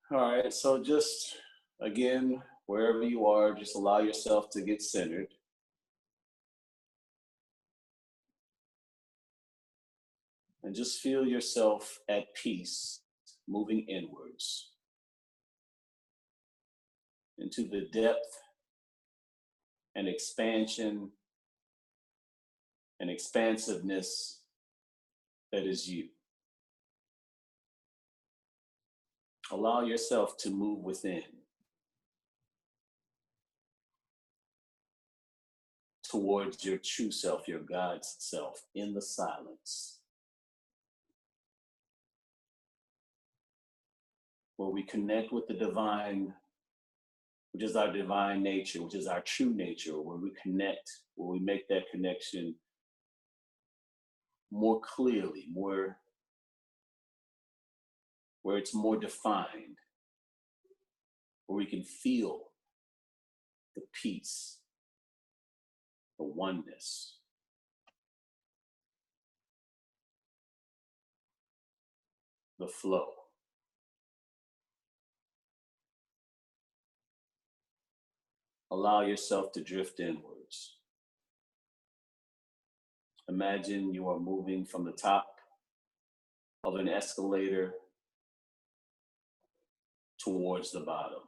All right, so just again, wherever you are, just allow yourself to get centered and just feel yourself at peace, moving inwards into the depth and expansion and expansiveness that is you. Allow yourself to move within towards your true self, your God's self, in the silence, where we connect with the divine, which is our divine nature, which is our true nature, where we connect, where we make that connection more clearly, more where it's more defined, where we can feel the peace, the oneness, the flow. Allow yourself to drift inwards. Imagine you are moving from the top of an escalator towards the bottom.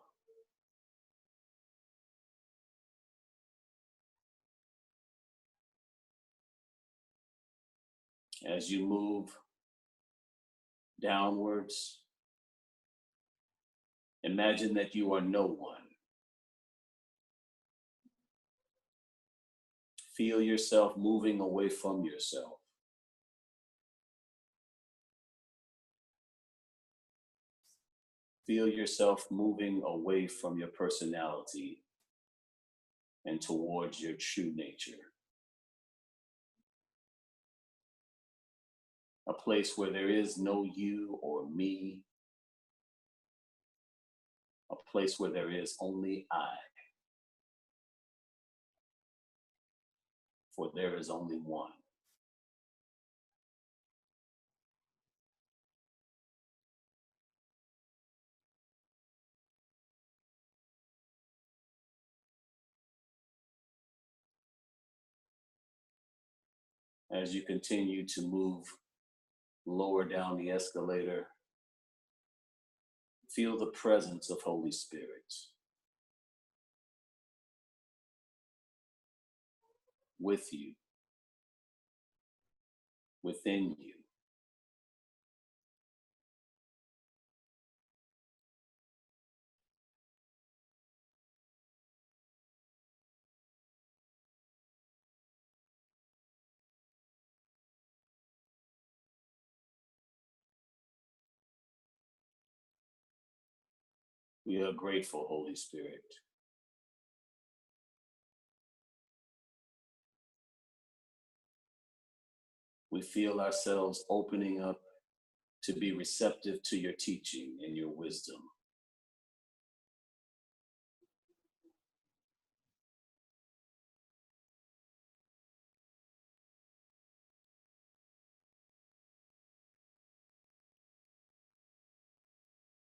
As you move downwards, imagine that you are no one. Feel yourself moving away from yourself. Feel yourself moving away from your personality and towards your true nature. A place where there is no you or me. A place where there is only I. For there is only one. As you continue to move lower down the escalator, feel the presence of Holy Spirit with you, within you. We are grateful, Holy Spirit. We feel ourselves opening up to be receptive to your teaching and your wisdom.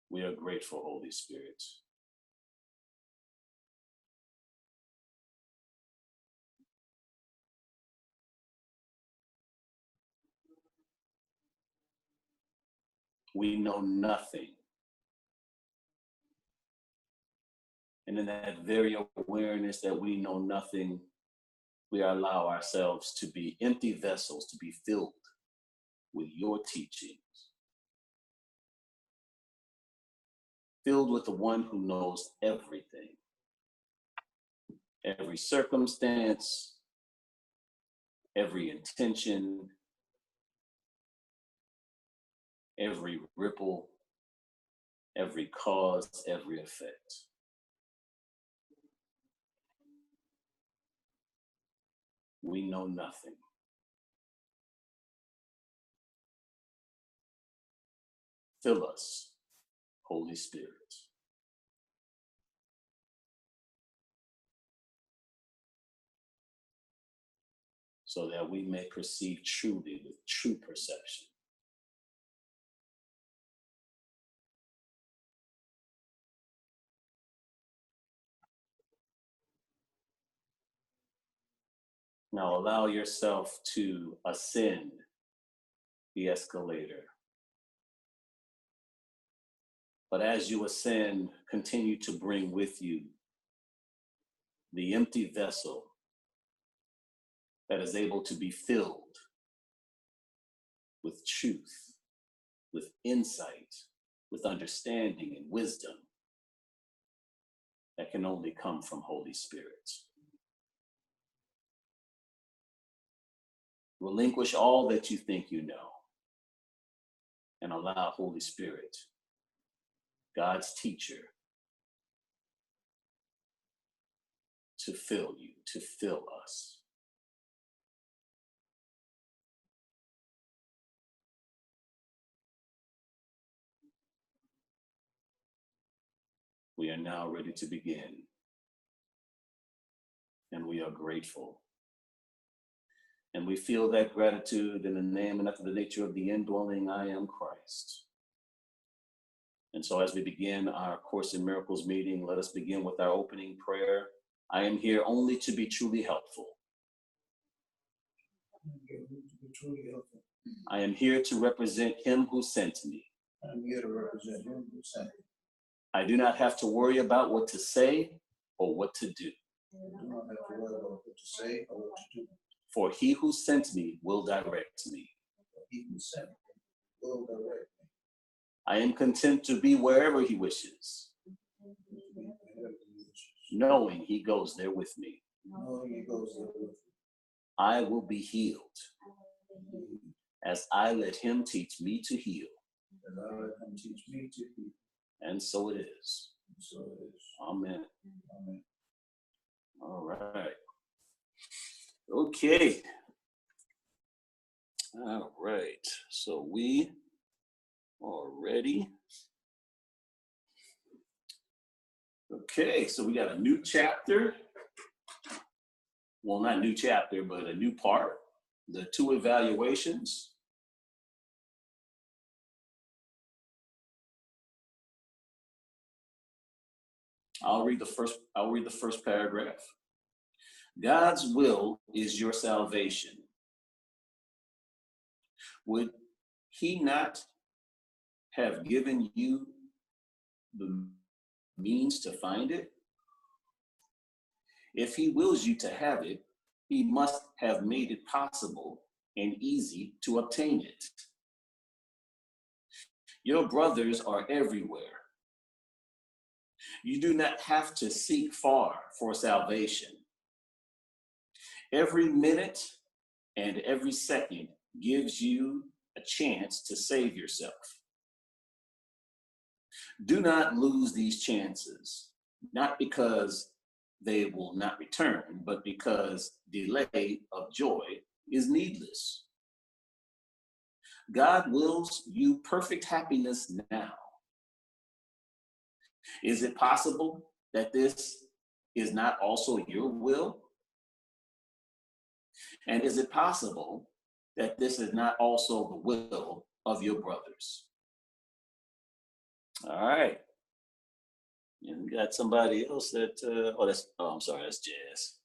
We are grateful, Holy Spirit. We know nothing. And in that very awareness that we know nothing, we allow ourselves to be empty vessels, to be filled with your teachings, filled with the one who knows everything, every circumstance, every intention, every ripple, every cause, every effect. We know nothing. Fill us, Holy Spirit, so that we may perceive truly with true perception. Now allow yourself to ascend the escalator. But as you ascend, continue to bring with you the empty vessel that is able to be filled with truth, with insight, with understanding and wisdom that can only come from Holy Spirit. Relinquish all that you think you know and allow Holy Spirit, God's teacher, to fill you, to fill us. We are now ready to begin, and we are grateful. And we feel that gratitude in the name and after the nature of the indwelling I am Christ. And so as we begin our Course in Miracles meeting, let us begin with our opening prayer. I am here only to be truly helpful. I am here to represent him who sent me. I'm here to represent him who sent me. I do not have to worry about what to say or what to do. I do not have to worry about what to say or what to do. For he who sent me will direct me. For he who sent me will direct me. I am content to be wherever he wishes, knowing he goes there with me. Knowing he goes there with me. I will be healed as I let him teach me to heal. And I let him teach me to heal. And so it is. And so it is. Amen. Amen. All right. Okay. All right. So we are ready. Okay. So we got a new chapter. Well, not new chapter, but a new part. The 2 evaluations. I'll read the first paragraph. God's will is your salvation. Would he not have given you the means to find it? If he wills you to have it, he must have made it possible and easy to obtain it. Your brothers are everywhere. You do not have to seek far for salvation. Every minute and every second gives you a chance to save yourself. Do not lose these chances, not because they will not return, but because delay of joy is needless. God wills you perfect happiness now. Is it possible that this is not also your will? And is it possible that this is not also the will of your brothers? All right. And we got somebody else that, I'm sorry, that's Jazz.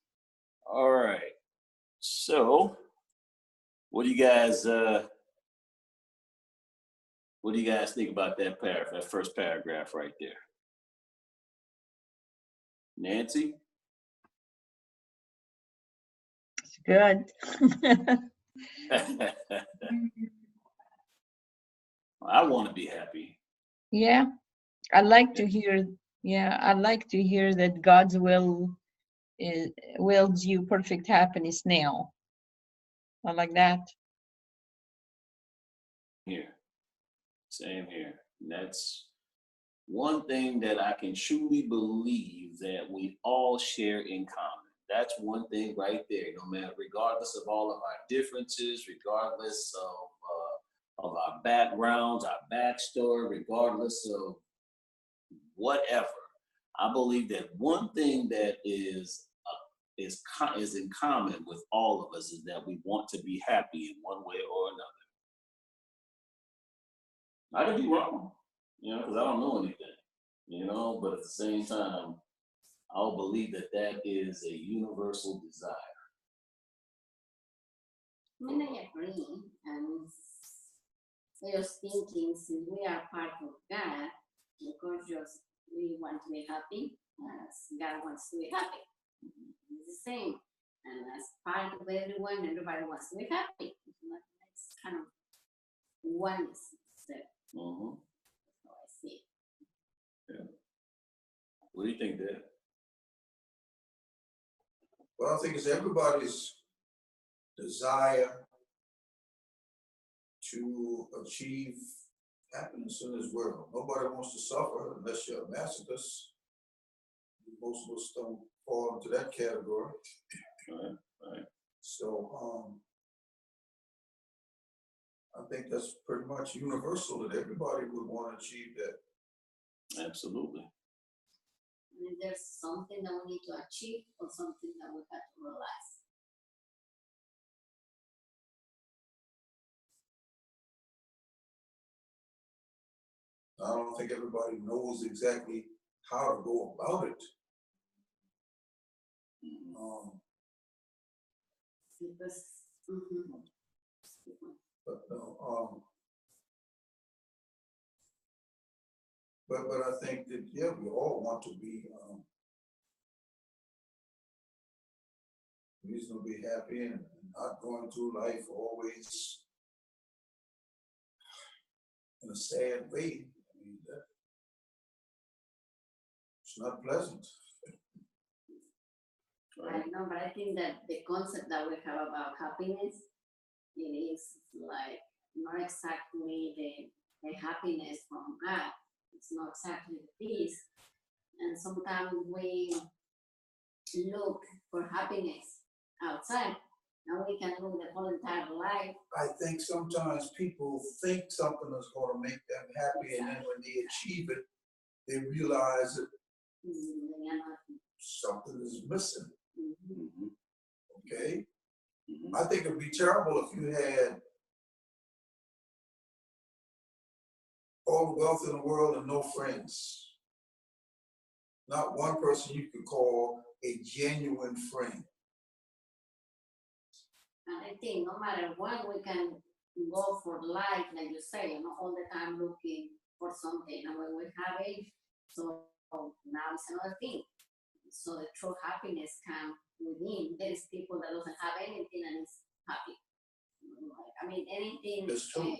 All right. So, what do you guys think about that first paragraph right there? Nancy? It's good. I want to be happy. Yeah, I like to hear. Yeah, I like to hear that God's wills you perfect happiness now. I like that. Here, same here. And that's one thing that I can truly believe that we all share in common. That's one thing right there. No matter, regardless of all of our differences, regardless of our backgrounds, our backstory, regardless of whatever, I believe that one thing that is in common with all of us is that we want to be happy in one way or another. I could be wrong, because I don't know anything, but at the same time, I'll believe that that is a universal desire. I mean, I agree, and I was thinking, since we are part of God, of course, just we want to be happy, as God wants to be happy. It's the same, and as part of everyone, everybody wants to be happy. It's kind of oneness. So Mm-hmm. that's how I see it. What do you think, Dad? Well, I think it's everybody's desire to achieve happiness in this world. Nobody wants to suffer unless you're a masochist. Most of us don't fall into that category. Right. So I think that's pretty much universal, that everybody would want to achieve that. Absolutely. And if there's something that we need to achieve or something that we have to realize. I don't think everybody knows exactly how to go about it. Because, But I think that, yeah, we all want to be reasonably happy and not going through life always in a sad way. I mean, it's not pleasant. I know, but I think that the concept that we have about happiness, it is like not exactly the happiness from God. It's not exactly the peace. And sometimes we look for happiness outside, and we can look the whole entire life. I think sometimes people think something is going to make them happy, and then when they achieve it, they realize that something is missing. Mm-hmm. Okay? Mm-hmm. I think it'd be terrible if you had all the wealth in the world and no friends. Not one person you could call a genuine friend. And I think no matter what, we can go for life, like you say, all the time looking for something. And when we have it, so now it's another thing. So the true happiness comes within. There is people that doesn't have anything and is happy. I mean, anything true.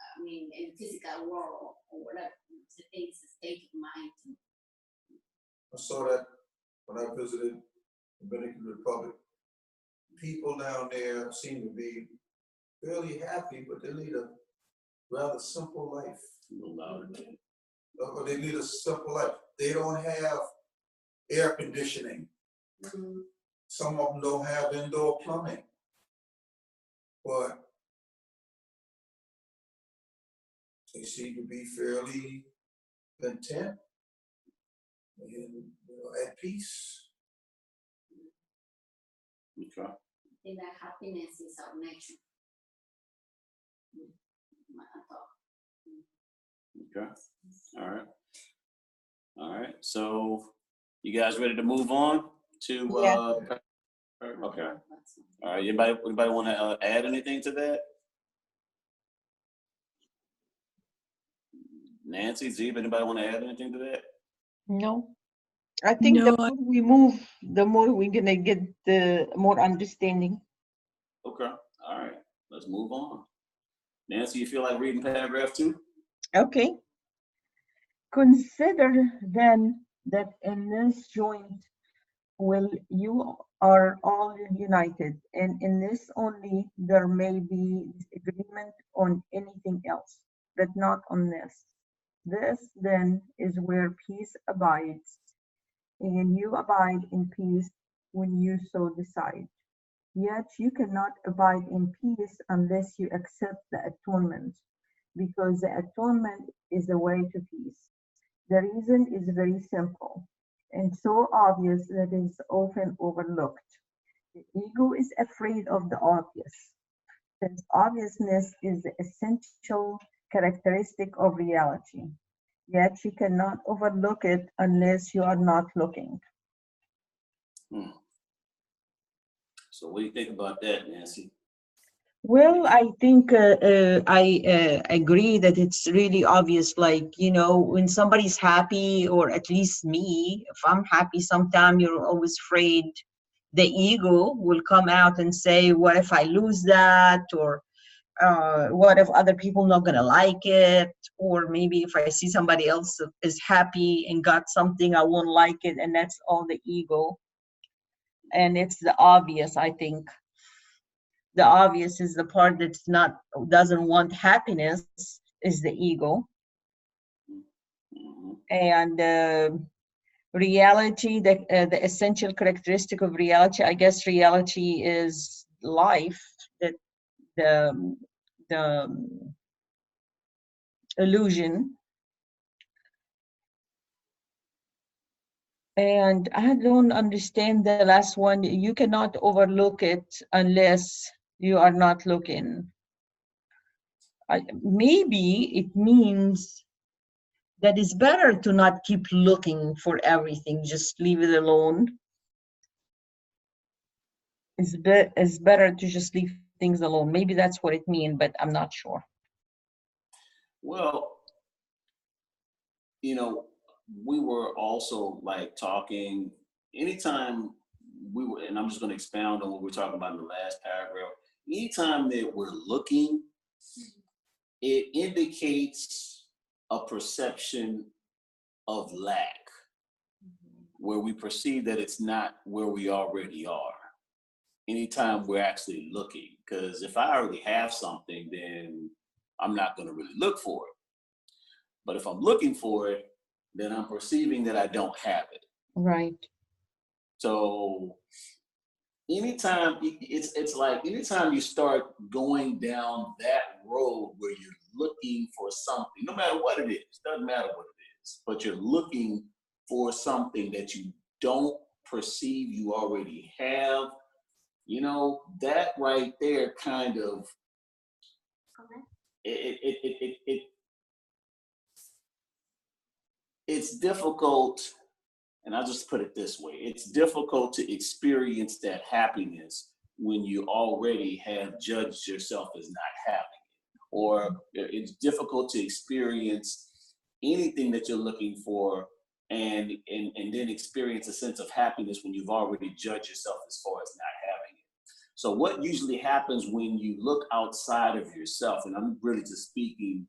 I mean, in physical world or whatever, it's a thing, it's a state of mind. I saw that when I visited the Dominican Republic. People down there seem to be fairly happy, but they lead a rather simple life. Or they lead a simple life. They don't have air conditioning. Mm-hmm. Some of them don't have indoor plumbing. But they seem to be fairly content and at peace. Okay. I think that happiness is our nature. Okay. All right. So you guys ready to move on to Yeah. Okay. All right. Anybody want to add anything to that? Nancy, Zeb, anybody want to add anything to that? No. I think the more we move, the more we're gonna get the more understanding. Okay. All right. Let's move on. Nancy, you feel like reading paragraph 2? Okay. Consider then that in this joint you are all united, and in this only there may be disagreement on anything else, but not on this. This then is where peace abides, and you abide in peace when you so decide. Yet you cannot abide in peace unless you accept the atonement, because the atonement is the way to peace. The reason is very simple and so obvious that it is often overlooked. The ego is afraid of the obvious, since obviousness is the essential characteristic of reality. Yet you cannot overlook it unless you are not looking. So what do you think about that, Nancy? Well, I think I agree that it's really obvious. Like, you know, when somebody's happy, or at least me, if I'm happy, sometimes you're always afraid the ego will come out and say, what if I lose that? Or what if other people not gonna like it? Or maybe if I see somebody else is happy and got something, I won't like it. And that's all the ego. And it's the obvious, I think. The obvious is the part that's not, doesn't want happiness, is the ego. Mhm. And reality, the essential characteristic of reality, I guess reality is life, that the the illusion. And I don't understand the last one. You cannot overlook it unless you are not looking. Maybe it means that it's better to not keep looking for everything, just leave it alone. It's better to just leave things alone. Maybe that's what it means, but I'm not sure. Well, you know, we were also like talking anytime we were, and I'm just going to expound on what we were talking about in the last paragraph. Anytime that we're looking, it indicates a perception of lack, where we perceive that it's not where we already are. Anytime we're actually looking, because if I already have something, then I'm not going to really look for it. But if I'm looking for it, then I'm perceiving that I don't have it. Right. So anytime it's like anytime you start going down that road where you're looking for something, no matter what it is, doesn't matter what it is, but you're looking for something that you don't perceive you already have, you know, that right there kind of it it's difficult. And I'll just put it this way, it's difficult to experience that happiness when you already have judged yourself as not having it. Or it's difficult to experience anything that you're looking for and then experience a sense of happiness when you've already judged yourself as far as not having it. So what usually happens when you look outside of yourself, and I'm really just speaking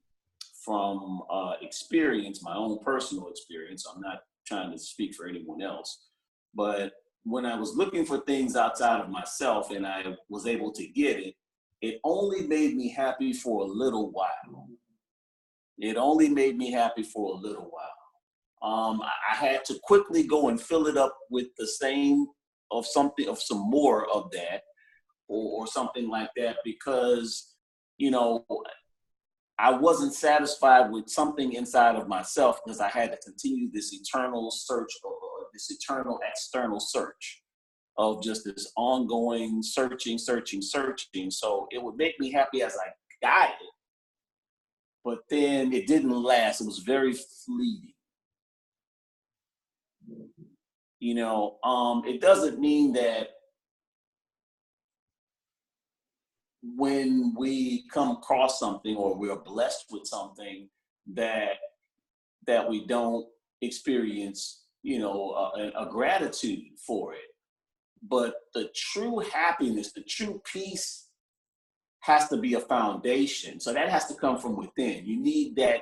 from experience, my own personal experience. I'm not trying to speak for anyone else. But when I was looking for things outside of myself and I was able to get it, it only made me happy for a little while. It only made me happy for a little while. I had to quickly go and fill it up with the same of something of some more of that or something like that because you know I wasn't satisfied with something inside of myself because I had to continue this eternal search or this eternal external search of just this ongoing searching, searching, searching. So it would make me happy as I got it, but then it didn't last. It was very fleeting. It doesn't mean that when we come across something or we're blessed with something that we don't experience, a gratitude for it. But the true happiness, the true peace has to be a foundation. So that has to come from within. You need that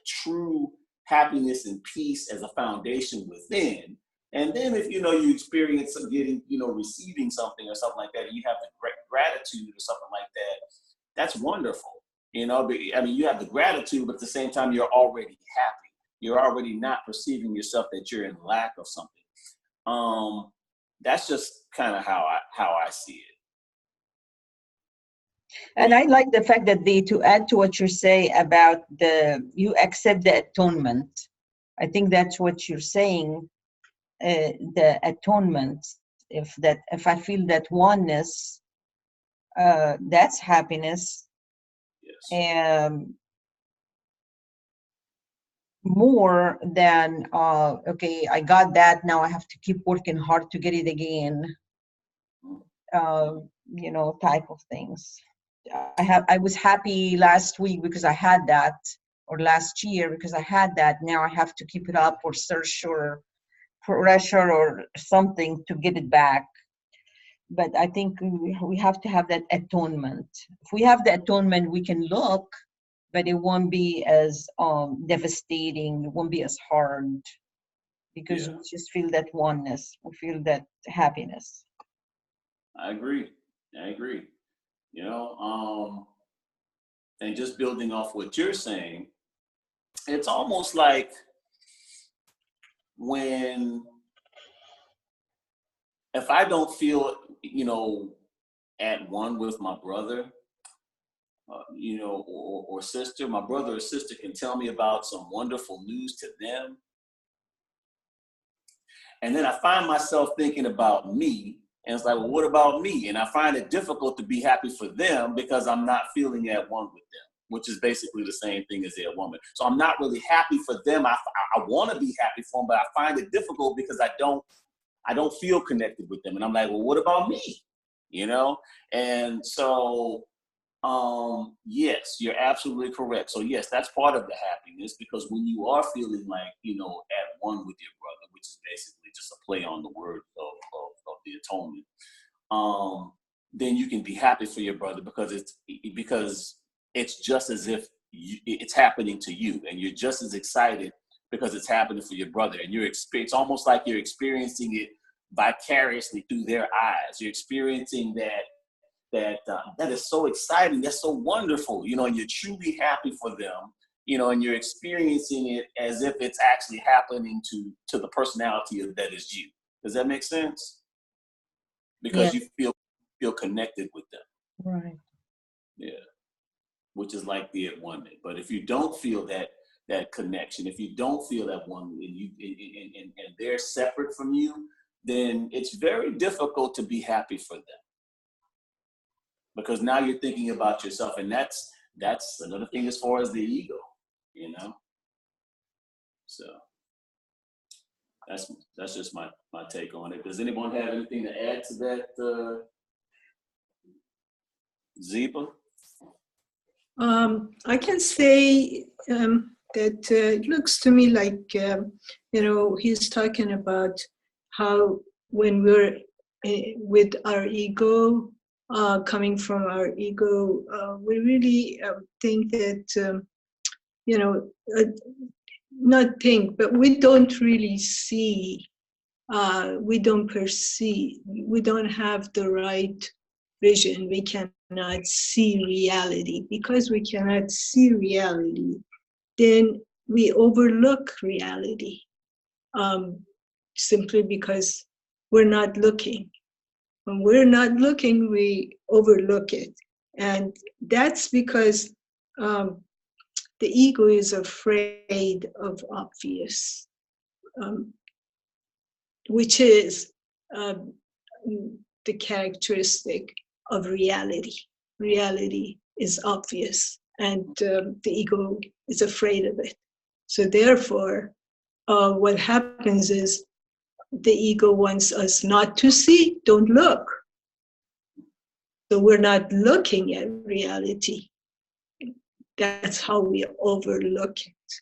true happiness and peace as a foundation within. And then if you experience getting, receiving something or something like that, and you have the gratitude or something like that, that's wonderful. I mean, you have the gratitude, but at the same time, you're already happy. You're already not perceiving yourself that you're in lack of something. That's just kind of how I see it. And I like the fact that to add to what you say about you accept the atonement. I think that's what you're saying, the atonement. If I feel that oneness, that's happiness. Yes. And more than okay, I got that, now I have to keep working hard to get it again, type of things. I was happy last week because I had that, or last year because I had that. Now I have to keep it up or search or pressure or something to get it back. But I think we have to have that atonement. If we have the atonement, we can look, but it won't be as devastating. It won't be as hard because Yeah, we just feel that oneness. We feel that happiness. I agree. I agree. You know, and just building off what you're saying, it's almost like when, if I don't feel, at one with my brother, or sister, my brother or sister can tell me about some wonderful news to them. And then I find myself thinking about me, and it's like, well, what about me? And I find it difficult to be happy for them because I'm not feeling at one with them, which is basically the same thing as their woman. So I'm not really happy for them. I want to be happy for them, but I find it difficult because I don't feel connected with them. And I'm like, well, what about me? And so, yes, you're absolutely correct. So yes, that's part of the happiness, because when you are feeling like, at one with your brother, which is basically just a play on the word of the atonement, then you can be happy for your brother because it's just as if it's happening to you, and you're just as excited because it's happening for your brother, and it's almost like you're experiencing it vicariously through their eyes. You're experiencing that is so exciting, that's so wonderful, and you're truly happy for them, and you're experiencing it as if it's actually happening to the personality that is you. Does that make sense? Because Yeah, you feel connected with them. right. Yeah, which is like the at one. But if you don't feel that connection, if you don't feel that one, and they're separate from you, then it's very difficult to be happy for them, because now you're thinking about yourself, and that's another thing as far as the ego, So that's just my take on it. Does anyone have anything to add to that, Ziba? I can say that it looks to me like, he's talking about how when we're with our ego, coming from our ego, we really think that, not think, but we don't really see, we don't perceive, we don't have the right vision. We cannot see reality. Because we cannot see reality, then we overlook reality, simply because we're not looking. When we're not looking, we overlook it. And that's because the ego is afraid of obvious, which is the characteristic of reality. Reality is obvious, and the ego is afraid of it. So therefore, what happens is the ego wants us not to see, don't look. So we're not looking at reality. That's how we overlook it.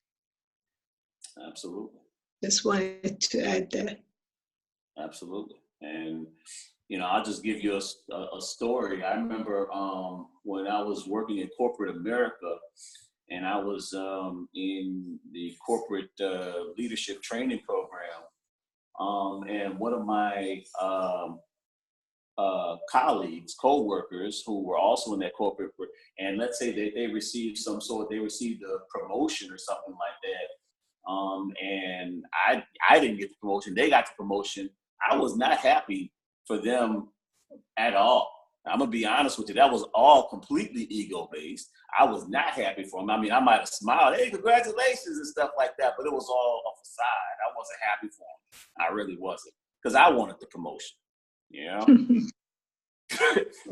Absolutely. Just wanted to add that. Absolutely. And I'll just give you a story. I remember when I was working in corporate America, and I was in the corporate leadership training program, and one of my colleagues, co-workers who were also in that corporate, and let's say they received a promotion or something like that, and I didn't get the promotion, they got the promotion. I was not happy for them at all. I'm gonna be honest with you. That was all completely ego-based. I was not happy for them. I mean, I might have smiled, hey, congratulations and stuff like that, but it was all a facade. I wasn't happy for them. I really wasn't, because I wanted the promotion.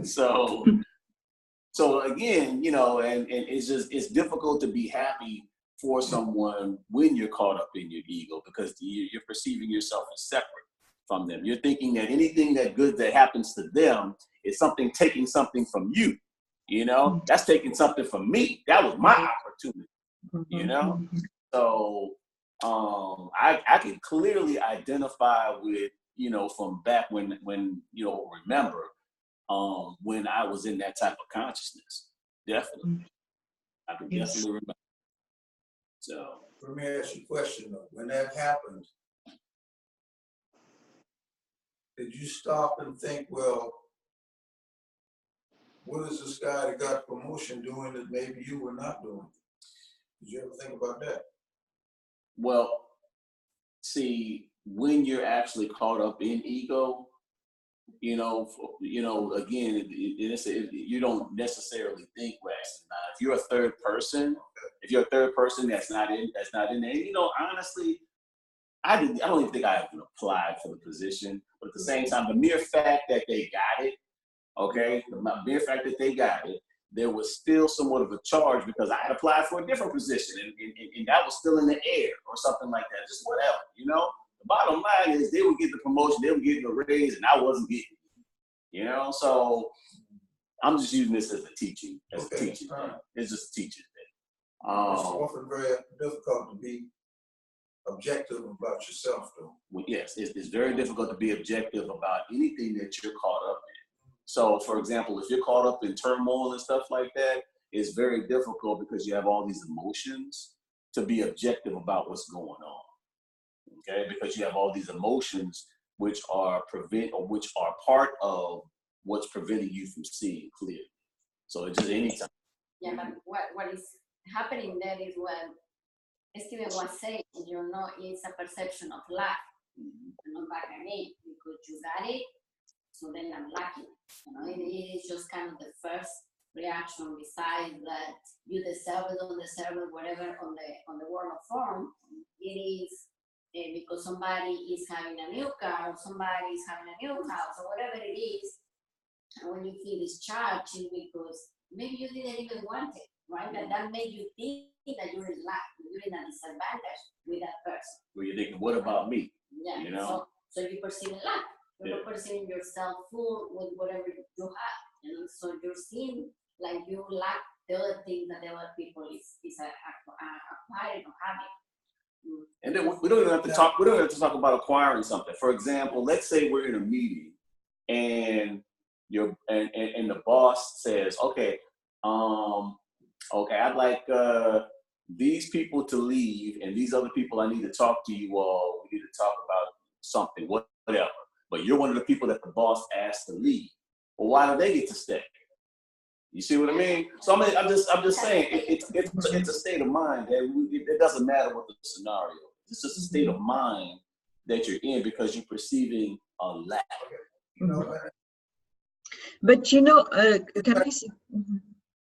So again, and it's difficult to be happy for someone when you're caught up in your ego, because you're perceiving yourself as separate from them. You're thinking that anything that good that happens to them is taking something from you. You know, that's taking something from me. That was my opportunity, you know? So I can clearly identify with, you know, from back when you know, remember when I was in that type of consciousness. Definitely. I can definitely remember. So Let me ask you a question though. When that happened, did you stop and think, well, what is this guy that got promotion doing that maybe you were not doing? Did you ever think about that? well, see, when you're actually caught up in ego, you know, again, you don't necessarily think rationally. Now, if you're a third person, that's not in there, you know, honestly, I don't even think I even applied for the position. But at the same time, the mere fact that they got it, okay, the mere fact that they got it, there was still somewhat of a charge because I had applied for a different position and that was still in the air or something like that, just whatever, you know. The bottom line is they would get the promotion, they would get the raise, and I wasn't getting it, you know. So I'm just using this as a teaching, a teaching thing. It's just a teaching thing. It's often very difficult to be objective about yourself, though. Well, yes, it's very difficult to be objective about anything that you're caught up in. So, for example, if you're caught up in turmoil and stuff like that, it's very difficult because you have all these emotions to be objective about what's going on. Okay, because you have all these emotions which are part of what's preventing you from seeing clearly. So it's just anytime. Yeah, but what is happening there is what Steven was saying, you know, it's a perception of lack. You know, back at me, because you got it, so then I'm lucky. You know, it is just kind of the first reaction besides that you deserve it, don't deserve it, whatever on the world of form. It is because somebody is having a new car or somebody is having a new house or whatever it is. And when you feel discharged, it's because maybe you didn't even want it, right? But that made you think that you're in lack, you're in a disadvantage with that person. Where you're thinking, what about me? Yeah, you know? So you perceive lack. You're not perceiving yourself full with whatever you have. You know, so you're seeing like you lack the other things that the other people is acquiring or having. And then we don't even have to talk. We don't have to talk about acquiring something. For example, let's say we're in a meeting, and and the boss says, "Okay, I'd like these people to leave, and these other people I need to talk to you all. We need to talk about something, whatever. But you're one of the people that the boss asked to leave. Well, why do they get to stay? You see what I mean? So I'm just saying it's a state of mind that it doesn't matter what the scenario. It's just a state of mind that you're in because you're perceiving a lack. You know, But you know, can I say?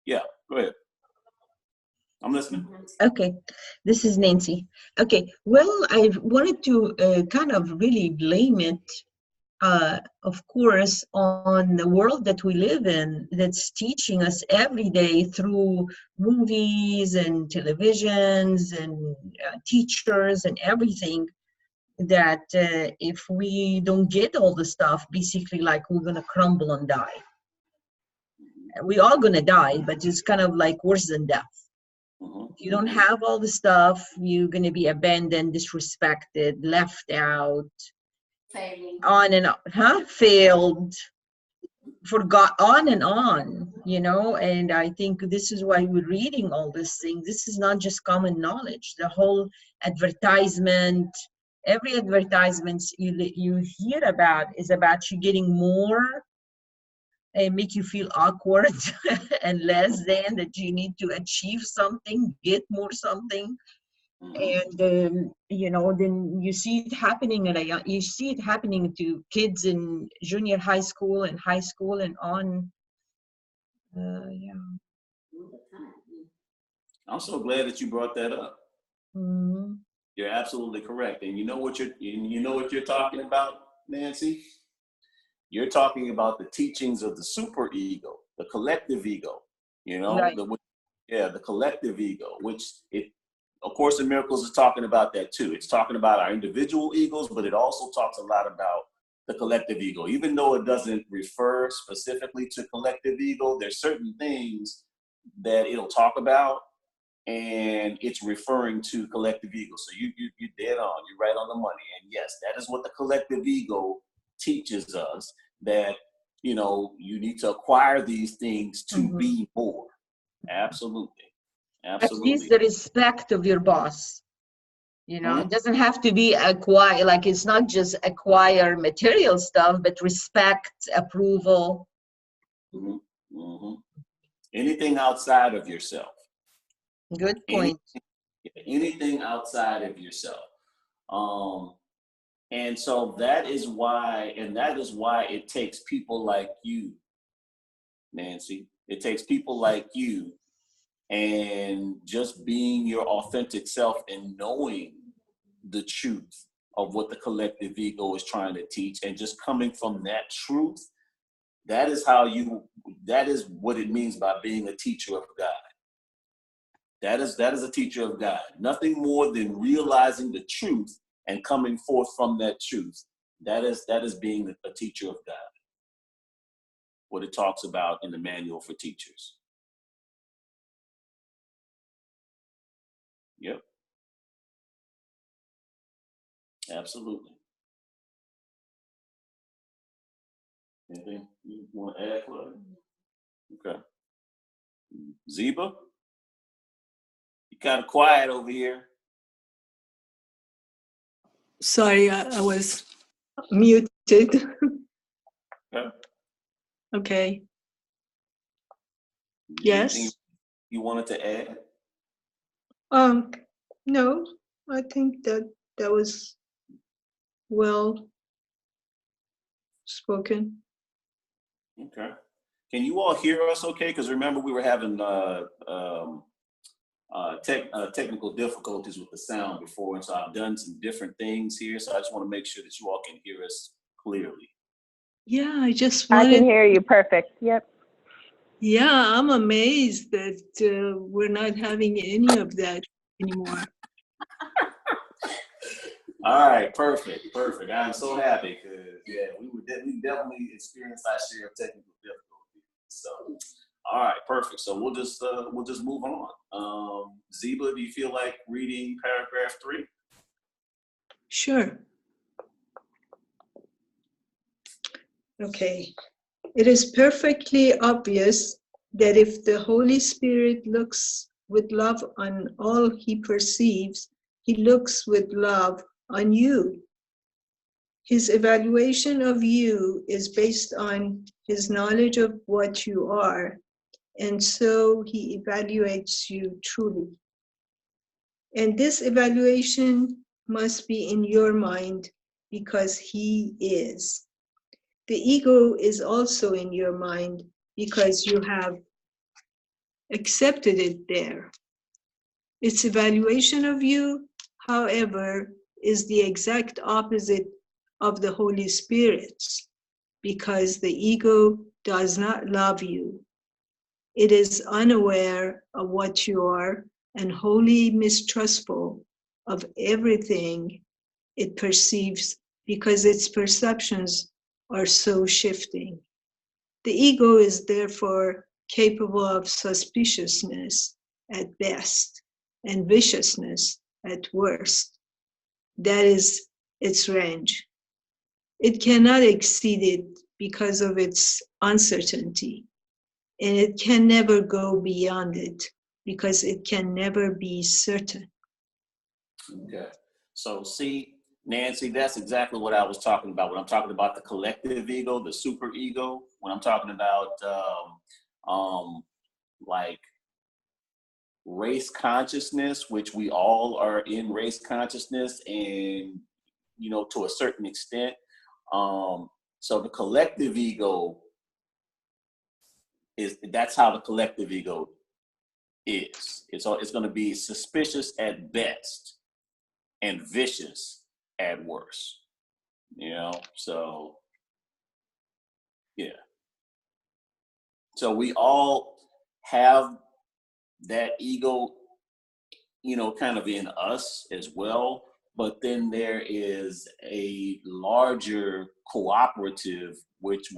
Yeah, go ahead. I'm listening. Okay, this is Nancy. Okay, well, I wanted to kind of really blame it, of course, on the world that we live in that's teaching us every day through movies and televisions and teachers and everything that if we don't get all the stuff, basically like we're going to crumble and die. We are going to die, but it's kind of like worse than death. If you don't have all the stuff, you're going to be abandoned, disrespected, left out, Failing. on and on, failed, forgot, on and on, you know. And I think this is why we're reading all these things. This is not just common knowledge. The whole advertisement, every advertisement you hear about is about you getting more and make you feel awkward and less than, that you need to achieve something, get more something. And you know, then you see it happening you see it happening to kids in junior high school and on. Yeah. I'm so glad that you brought that up. Mm-hmm. You're absolutely correct. And you know what you're talking about, Nancy? You're talking about the teachings of the super ego, the collective ego, you know, Right. the collective ego, which of course, in Miracles is talking about that too. It's talking about our individual egos, but it also talks a lot about the collective ego. Even though it doesn't refer specifically to collective ego, there's certain things that it'll talk about, and it's referring to collective ego. So you're dead on. You're right on the money. And yes, that is what the collective ego teaches us, that, you know, you need to acquire these things to be more. Absolutely. At Absolutely. least the respect of your boss. You know, it doesn't have to be acquire, like it's not just acquire material stuff, but respect, approval. Anything outside of yourself. Good point. Anything outside of yourself. And so that is why it takes people like you, Nancy. It takes people like you, and just being your authentic self and knowing the truth of what the collective ego is trying to teach, and just coming from that truth. That is what it means by being a teacher of God. That is a teacher of God. Nothing more than realizing the truth and coming forth from that truth. That is being a teacher of God. What it talks about in the manual for teachers. Yep. Absolutely. Anything you want to add, Claudia? Okay. Zeba? You kind of quiet over here. Sorry, I was muted. Okay. Okay. Yes. Anything you wanted to add? No, I think that was well spoken. Okay. Can you all hear us okay? Because remember, we were having technical difficulties with the sound before, and so I've done some different things here. So I just want to make sure that you all can hear us clearly. Yeah, I can hear you perfect. Yep. Yeah, I'm amazed that we're not having any of that anymore. All right, perfect. I'm so happy because we definitely experienced our share of technical difficulties. So, all right, perfect. So we'll just move on. Zeba, do you feel like reading paragraph 3? Sure. Okay. It is perfectly obvious that if the Holy Spirit looks with love on all he perceives, he looks with love on you. His evaluation of you is based on his knowledge of what you are, and so he evaluates you truly. And this evaluation must be in your mind because he is. The ego is also in your mind because you have accepted it there. Its evaluation of you, however, is the exact opposite of the Holy Spirit's, because the ego does not love you. It is unaware of what you are and wholly mistrustful of everything it perceives because its perceptions are so shifting. The ego is therefore capable of suspiciousness at best and viciousness at worst. That is its range. It cannot exceed it because of its uncertainty, and it can never go beyond it because it can never be certain. Okay. So see, Nancy, that's exactly what I was talking about when I'm talking about the collective ego, the super ego. When I'm talking about like race consciousness, which we all are in race consciousness, and to a certain extent. So the collective ego that's how the collective ego is. It's going to be suspicious at best and vicious at worst. So yeah. So we all have that ego, kind of in us as well. but then there is a larger cooperative, which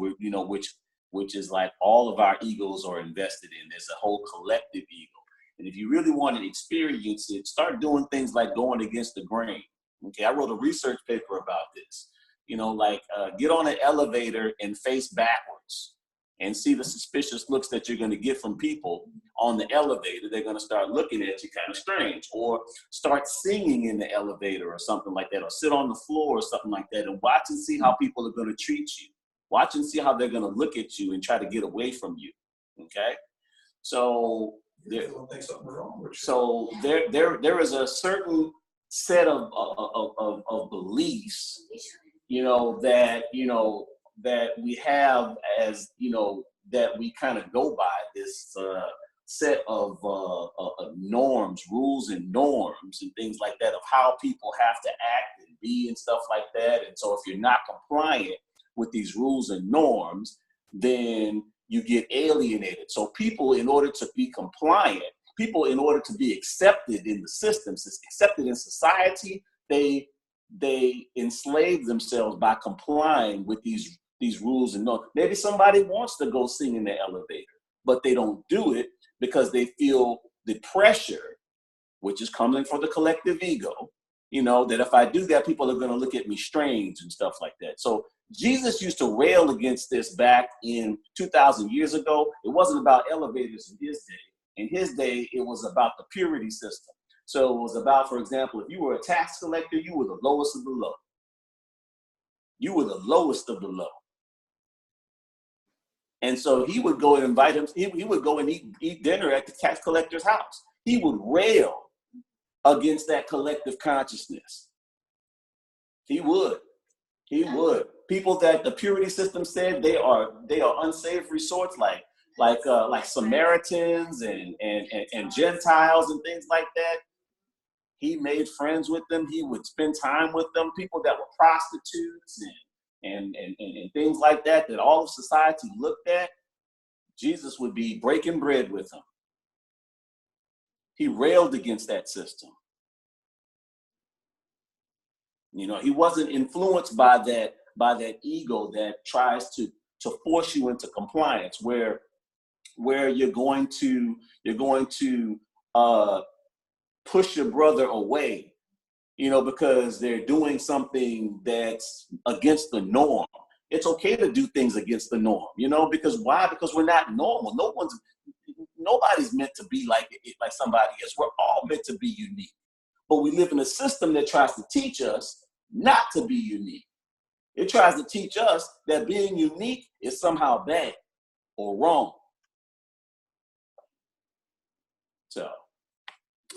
which is like all of our egos are invested in. There's a whole collective ego. And if you really want to experience it, start doing things like going against the grain. Okay, I wrote a research paper about this. Get on an elevator and face backwards and see the suspicious looks that you're going to get from people on the elevator. They're going to start looking at you kind of strange, or start singing in the elevator or something like that, or sit on the floor or something like that, and watch and see how people are going to treat you. Watch and see how they're going to look at you and try to get away from you. Okay, so there is a certain set of beliefs, that we have, as that we kind of go by, this set of norms, rules and norms and things like that, of how people have to act and be and stuff like that. And so if you're not compliant with these rules and norms, then you get alienated. So people, in order to be compliant, people, in order to be accepted in the systems, accepted in society, they enslave themselves by complying with these rules and norms. Maybe somebody wants to go sing in the elevator, but they don't do it because they feel the pressure, which is coming from the collective ego, that if I do that, people are going to look at me strange and stuff like that. So Jesus used to rail against this back in 2,000 years ago. It wasn't about elevators in his day. In his day, it was about the purity system. So it was about, for example, if you were a tax collector, you were the lowest of the low. You were the lowest of the low. And so he would go and invite him, he would go and eat dinner at the tax collector's house. He would rail against that collective consciousness. He would. People that the purity system said they are unsavory sorts, like Samaritans and Gentiles and things like that. He made friends with them. He would spend time with them. People that were prostitutes and things like that all of society looked at. Jesus would be breaking bread with them. He railed against that system. He wasn't influenced by that ego that tries to force you into compliance, where you're going to push your brother away, because they're doing something that's against the norm. It's okay to do things against the norm, because why? Because we're not normal. Nobody's meant to be like somebody else. We're all meant to be unique. But we live in a system that tries to teach us not to be unique. It tries to teach us that being unique is somehow bad or wrong. So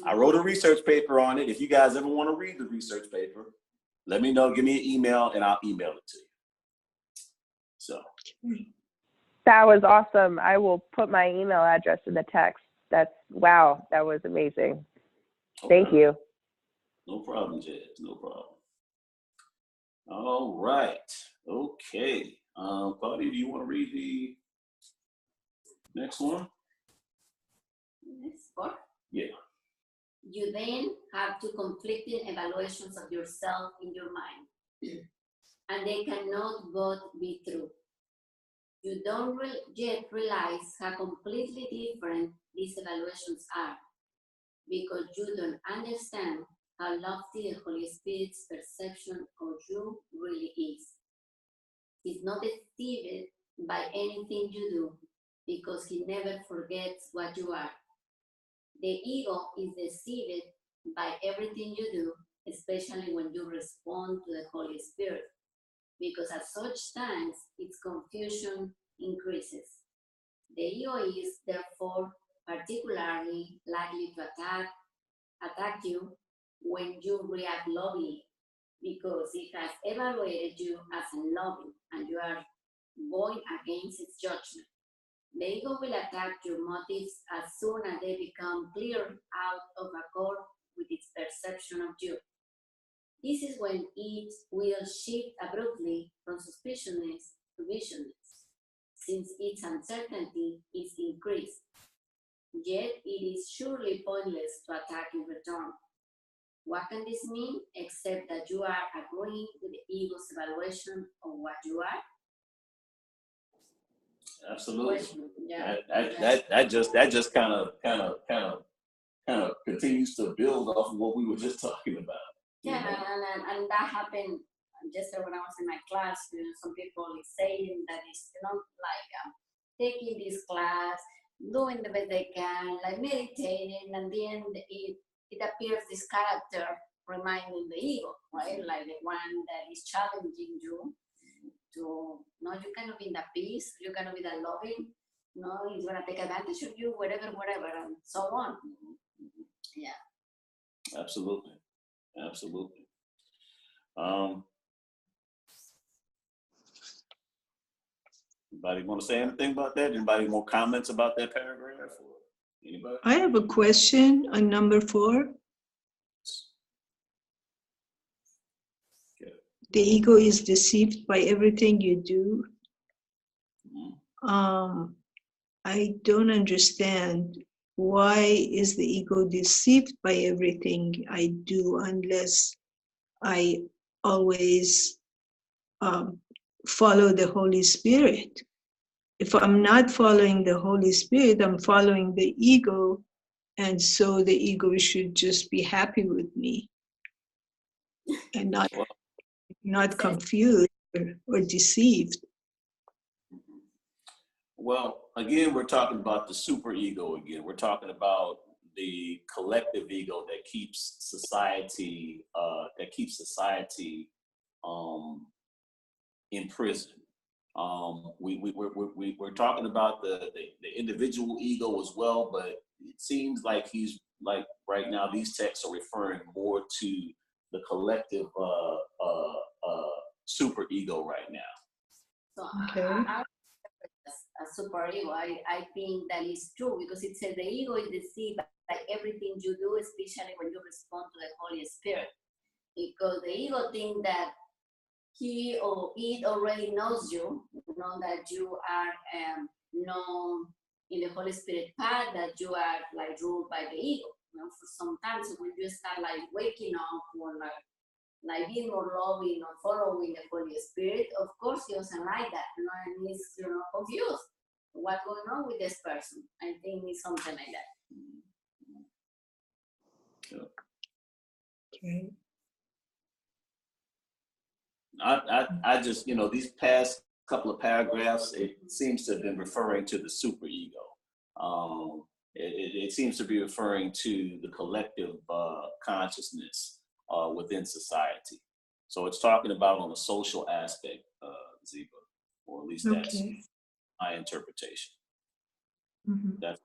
I wrote a research paper on it. If you guys ever want to read the research paper, let me know. Give me an email and I'll email it to you. So that was awesome. I will put my email address in the text. Wow, that was amazing. Thank you. No problem, Jazz. No problem. All right. Okay. Claudia, do you want to read the next one? Next part? Yeah. You then have two conflicting evaluations of yourself in your mind, and they cannot both be true. You don't yet realize how completely different these evaluations are, because you don't understand how lofty the Holy Spirit's perception of you really is. He's not deceived by anything you do, because he never forgets what you are. The ego is deceived by everything you do, especially when you respond to the Holy Spirit, because at such times its confusion increases. The ego is therefore particularly likely to attack you when you react lovingly, because it has evaluated you as unloving and you are going against its judgment. The ego will attack your motives as soon as they become clear out of accord with its perception of you. This is when it will shift abruptly from suspiciousness to viciousness, since its uncertainty is increased. Yet it is surely pointless to attack in return. What can this mean? Except that you are agreeing with the ego's evaluation of what you are. Absolutely. Yeah. That just kind of continues to build off of what we were just talking about. Yeah, and that happened just when I was in my class. You know, some people is saying that it's, you know, like taking this class, doing the best they can, like meditating, and then it appears this character reminding the ego, right? Like the one that is challenging you to, no, you cannot be in that peace, you cannot be that loving, no, he's gonna take advantage of you, whatever, and so on. Yeah. Absolutely. Anybody want to say anything about that? Anybody more comments about that paragraph? Or anybody? I have a question on number 4. Okay. The ego is deceived by everything you do. I don't understand, why is the ego deceived by everything I do unless I always follow the Holy Spirit? If I'm not following the Holy Spirit, I'm following the ego, and so the ego should just be happy with me and not confused or deceived. Well, again, we're talking about the super ego again. We're talking about the collective ego that keeps society in prison. We're talking about the individual ego as well, but it seems like he's like right now these texts are referring more to the collective super ego right now. So Okay. a super ego, I think that is true, because it says the ego is deceived by everything you do, especially when you respond to the Holy Spirit. Because the ego thinks that he or it already knows you, know that you are known in the Holy Spirit path, that you are like ruled by the ego. You know, for sometimes when you start like waking up or like being more loving or following the Holy Spirit, of course he doesn't like that, you know, and he's, you know, confused. What's going on with this person? I think it's something like that. Okay. I just, you know, these past couple of paragraphs, it seems to have been referring to the superego. It seems to be referring to the collective consciousness within society. So it's talking about on a social aspect, Ziba, or at least that's my interpretation. Mm-hmm. That's,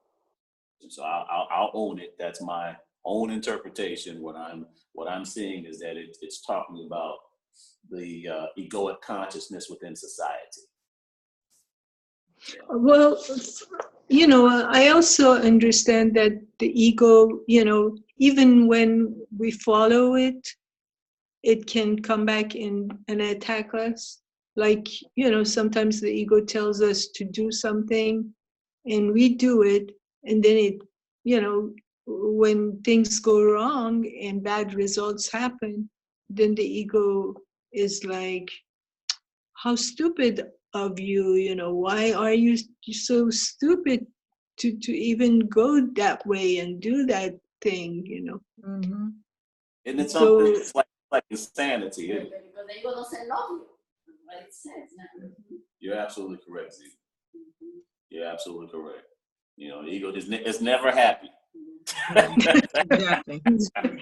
so I'll own it. That's my own interpretation. What I'm seeing is that it's talking about the egoic consciousness within society. Yeah. Well, you know, I also understand that the ego, you know, even when we follow it, it can come back in and attack us. Like, you know, sometimes the ego tells us to do something and we do it, and then it, you know, when things go wrong and bad results happen, then the ego is like, how stupid of you, you know, why are you so stupid to even go that way and do that thing, you know? Mm-hmm. And it's something, it's like insanity, isn't it? Because the ego doesn't love you. What it says. You're absolutely correct, Z. You're absolutely correct. You know, the ego is never happy. Exactly.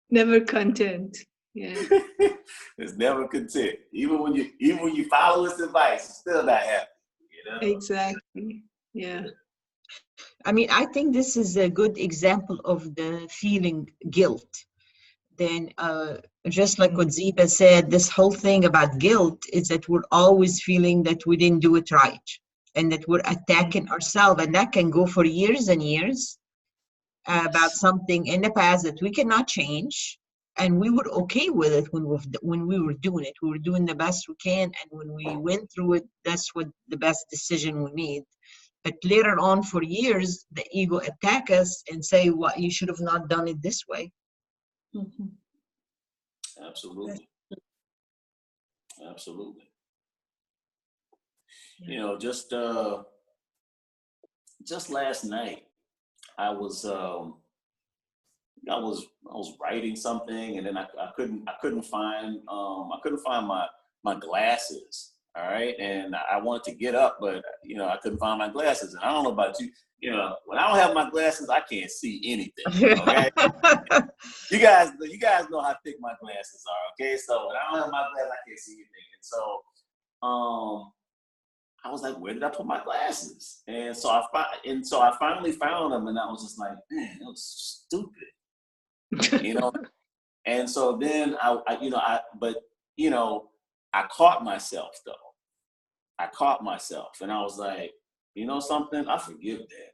Never content. Yeah. It's never content. Even when you follow its advice, it's still not happy. You know? Exactly. Yeah. I mean, I think this is a good example of the feeling guilt. Then, just like what Ziba said, this whole thing about guilt is that we're always feeling that we didn't do it right and that we're attacking ourselves. And that can go for years and years about something in the past that we cannot change. And we were okay with it when we were doing it. We were doing the best we can. And when we went through it, that's what the best decision we made. But later on, for years, the ego attack us and say, "What, you should have not done it this way." Mhm. Absolutely. Absolutely. Yeah. You know, just last night, I was I was writing something, and then I couldn't find my glasses. All right, and I wanted to get up, but you know I couldn't find my glasses. And I don't know about you, you know, when I don't have my glasses, I can't see anything. Okay, you guys know how thick my glasses are. Okay, so when I don't have my glasses, I can't see anything. And so I was like, where did I put my glasses? And so I finally found them, and I was just like, man, it was stupid, you know. And so then but you know, I caught myself though. I caught myself, and I was like, you know something? I forgive that.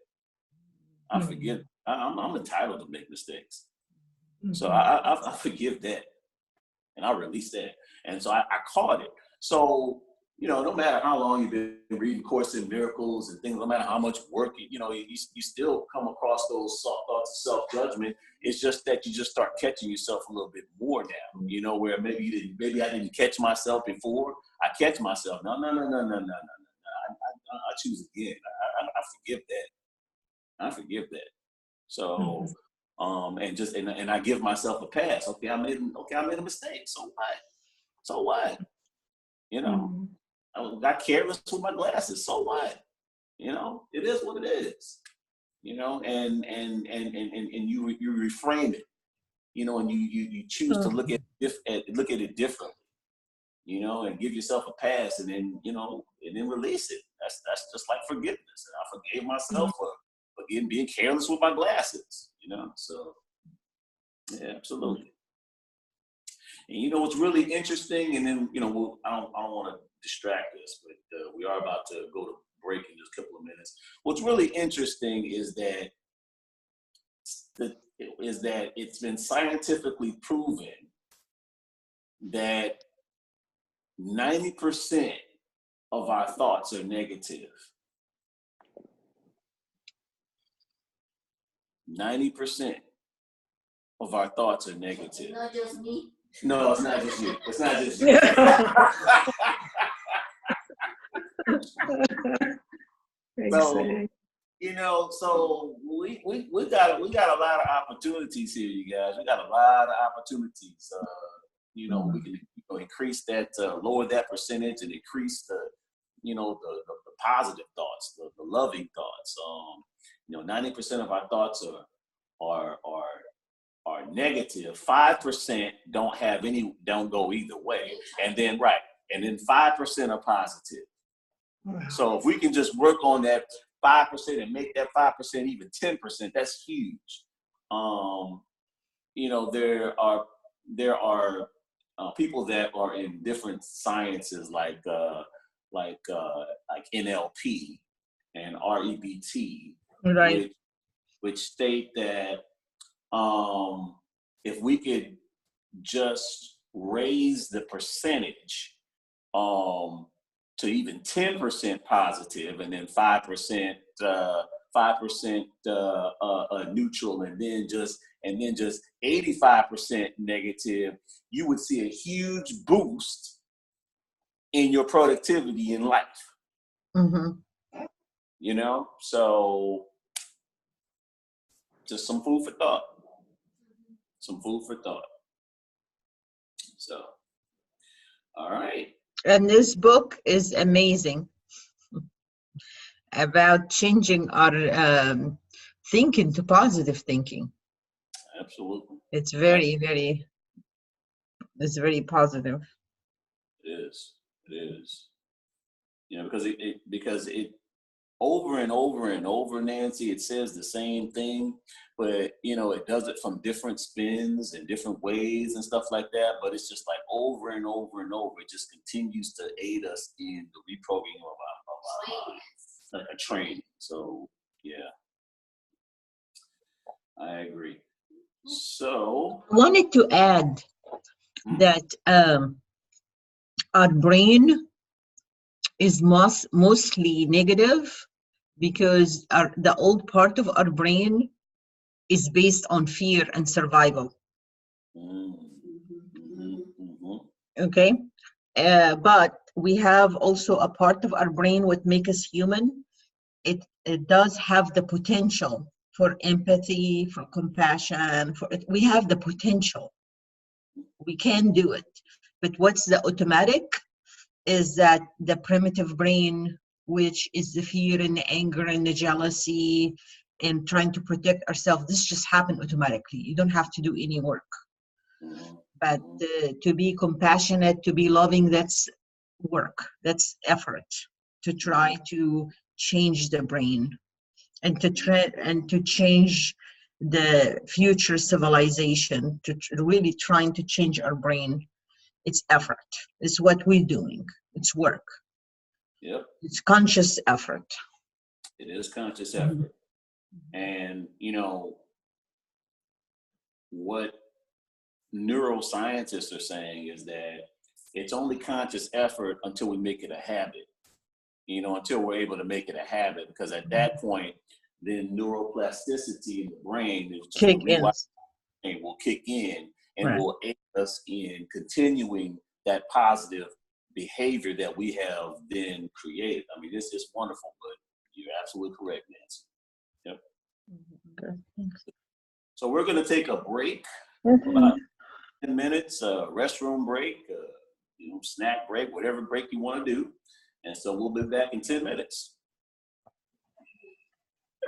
I forgive. I'm entitled to make mistakes, so I forgive that, and I release that. And so I caught it. So you know, no matter how long you've been reading Course in Miracles and things, no matter how much work you still come across those thoughts of self-judgment. It's just that you just start catching yourself a little bit more now. You know, where maybe I didn't catch myself before. I catch myself. No. I choose again. I forgive that. I forgive that. So, and I give myself a pass. Okay, I made a mistake. So what? So what? You know, I got careless with my glasses. So what? You know, it is what it is. You know, and you reframe it. You know, and you choose to look at it differently. You know, and give yourself a pass, and then release it. That's just like forgiveness. And I forgave myself for being careless with my glasses. You know, so yeah, absolutely. And you know what's really interesting, and then I don't want to distract us, but we are about to go to break in just a couple of minutes. What's really interesting is that it's been scientifically proven that 90% of our thoughts are negative. 90% of our thoughts are negative. Not just me. No, it's not just you. It's not just you. So, so we got a lot of opportunities here, you guys. We got a lot of opportunities. We can increase that, lower that percentage, and increase the positive thoughts, the loving thoughts. 90% of our thoughts are negative. 5% don't go either way, and then 5% are positive. So if we can just work on that 5% and make that 5% even 10%, that's huge. There are people that are in different sciences like NLP and REBT, Right. which state that if we could just raise the percentage to even 10% positive, and then 5% neutral, and then just 85% negative, you would see a huge boost in your productivity in life. So just some food for thought. So, all right. And this book is amazing about changing our thinking to positive thinking. Absolutely. It's very positive. It is. Because it over and over and over, Nancy, it says the same thing, but it does it from different spins and different ways and stuff like that. But it's just like over and over and over. It just continues to aid us in the reprogramming of our minds, like a training. So yeah, I agree. So I wanted to add that our brain is mostly negative because the old part of our brain is based on fear and survival. Okay. But we have also a part of our brain what makes us human. It does have the potential for empathy, for compassion, for it. We have the potential. We can do it. But what's the automatic is that the primitive brain, which is the fear and the anger and the jealousy and trying to protect ourselves, this just happens automatically. You don't have to do any work. But to be compassionate, to be loving, that's work, that's effort to try to change the brain and to change the future civilization, to really trying to change our brain. It's effort. It's what we're doing. It's work. Yep. It's conscious effort. It is conscious effort. And, you know, what neuroscientists are saying is that it's only conscious effort until we make it a habit, you know, until we're able to make it a habit, because at that point, then neuroplasticity in the brain is just will kick in and will aid us in continuing that positive behavior that we have then created. I mean, this is wonderful, but you're absolutely correct, Nancy. Yep. Okay, thanks. So we're going to take a break, about 10 minutes, restroom break, you know, snack break, whatever break you want to do. And so we'll be back in 10 minutes.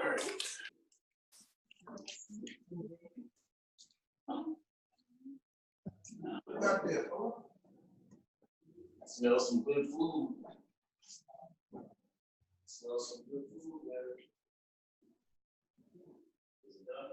All right. Smell some good food. Smell some good food, Larry. Is it done?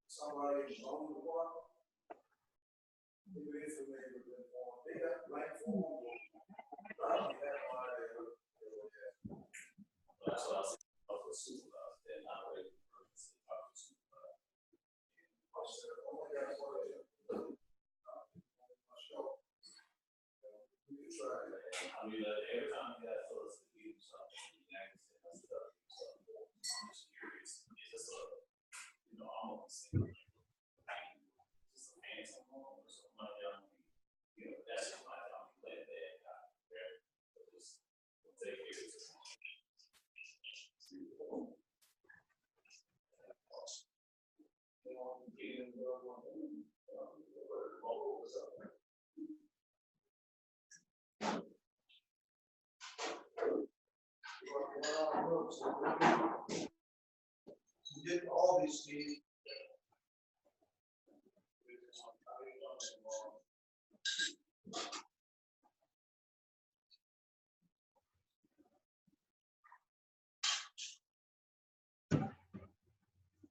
Somebody owned the water. They got blank form. Probably that's why they were there. That's what I was saying. They're not ready for this. I mean, every time you guys tell us to do something, you actually say stuff. I'm just curious. Is this you know, I'm always saying, just a handsome home or something like that. You know, that's just my time to play that guy. Just take care of it. We did all these things.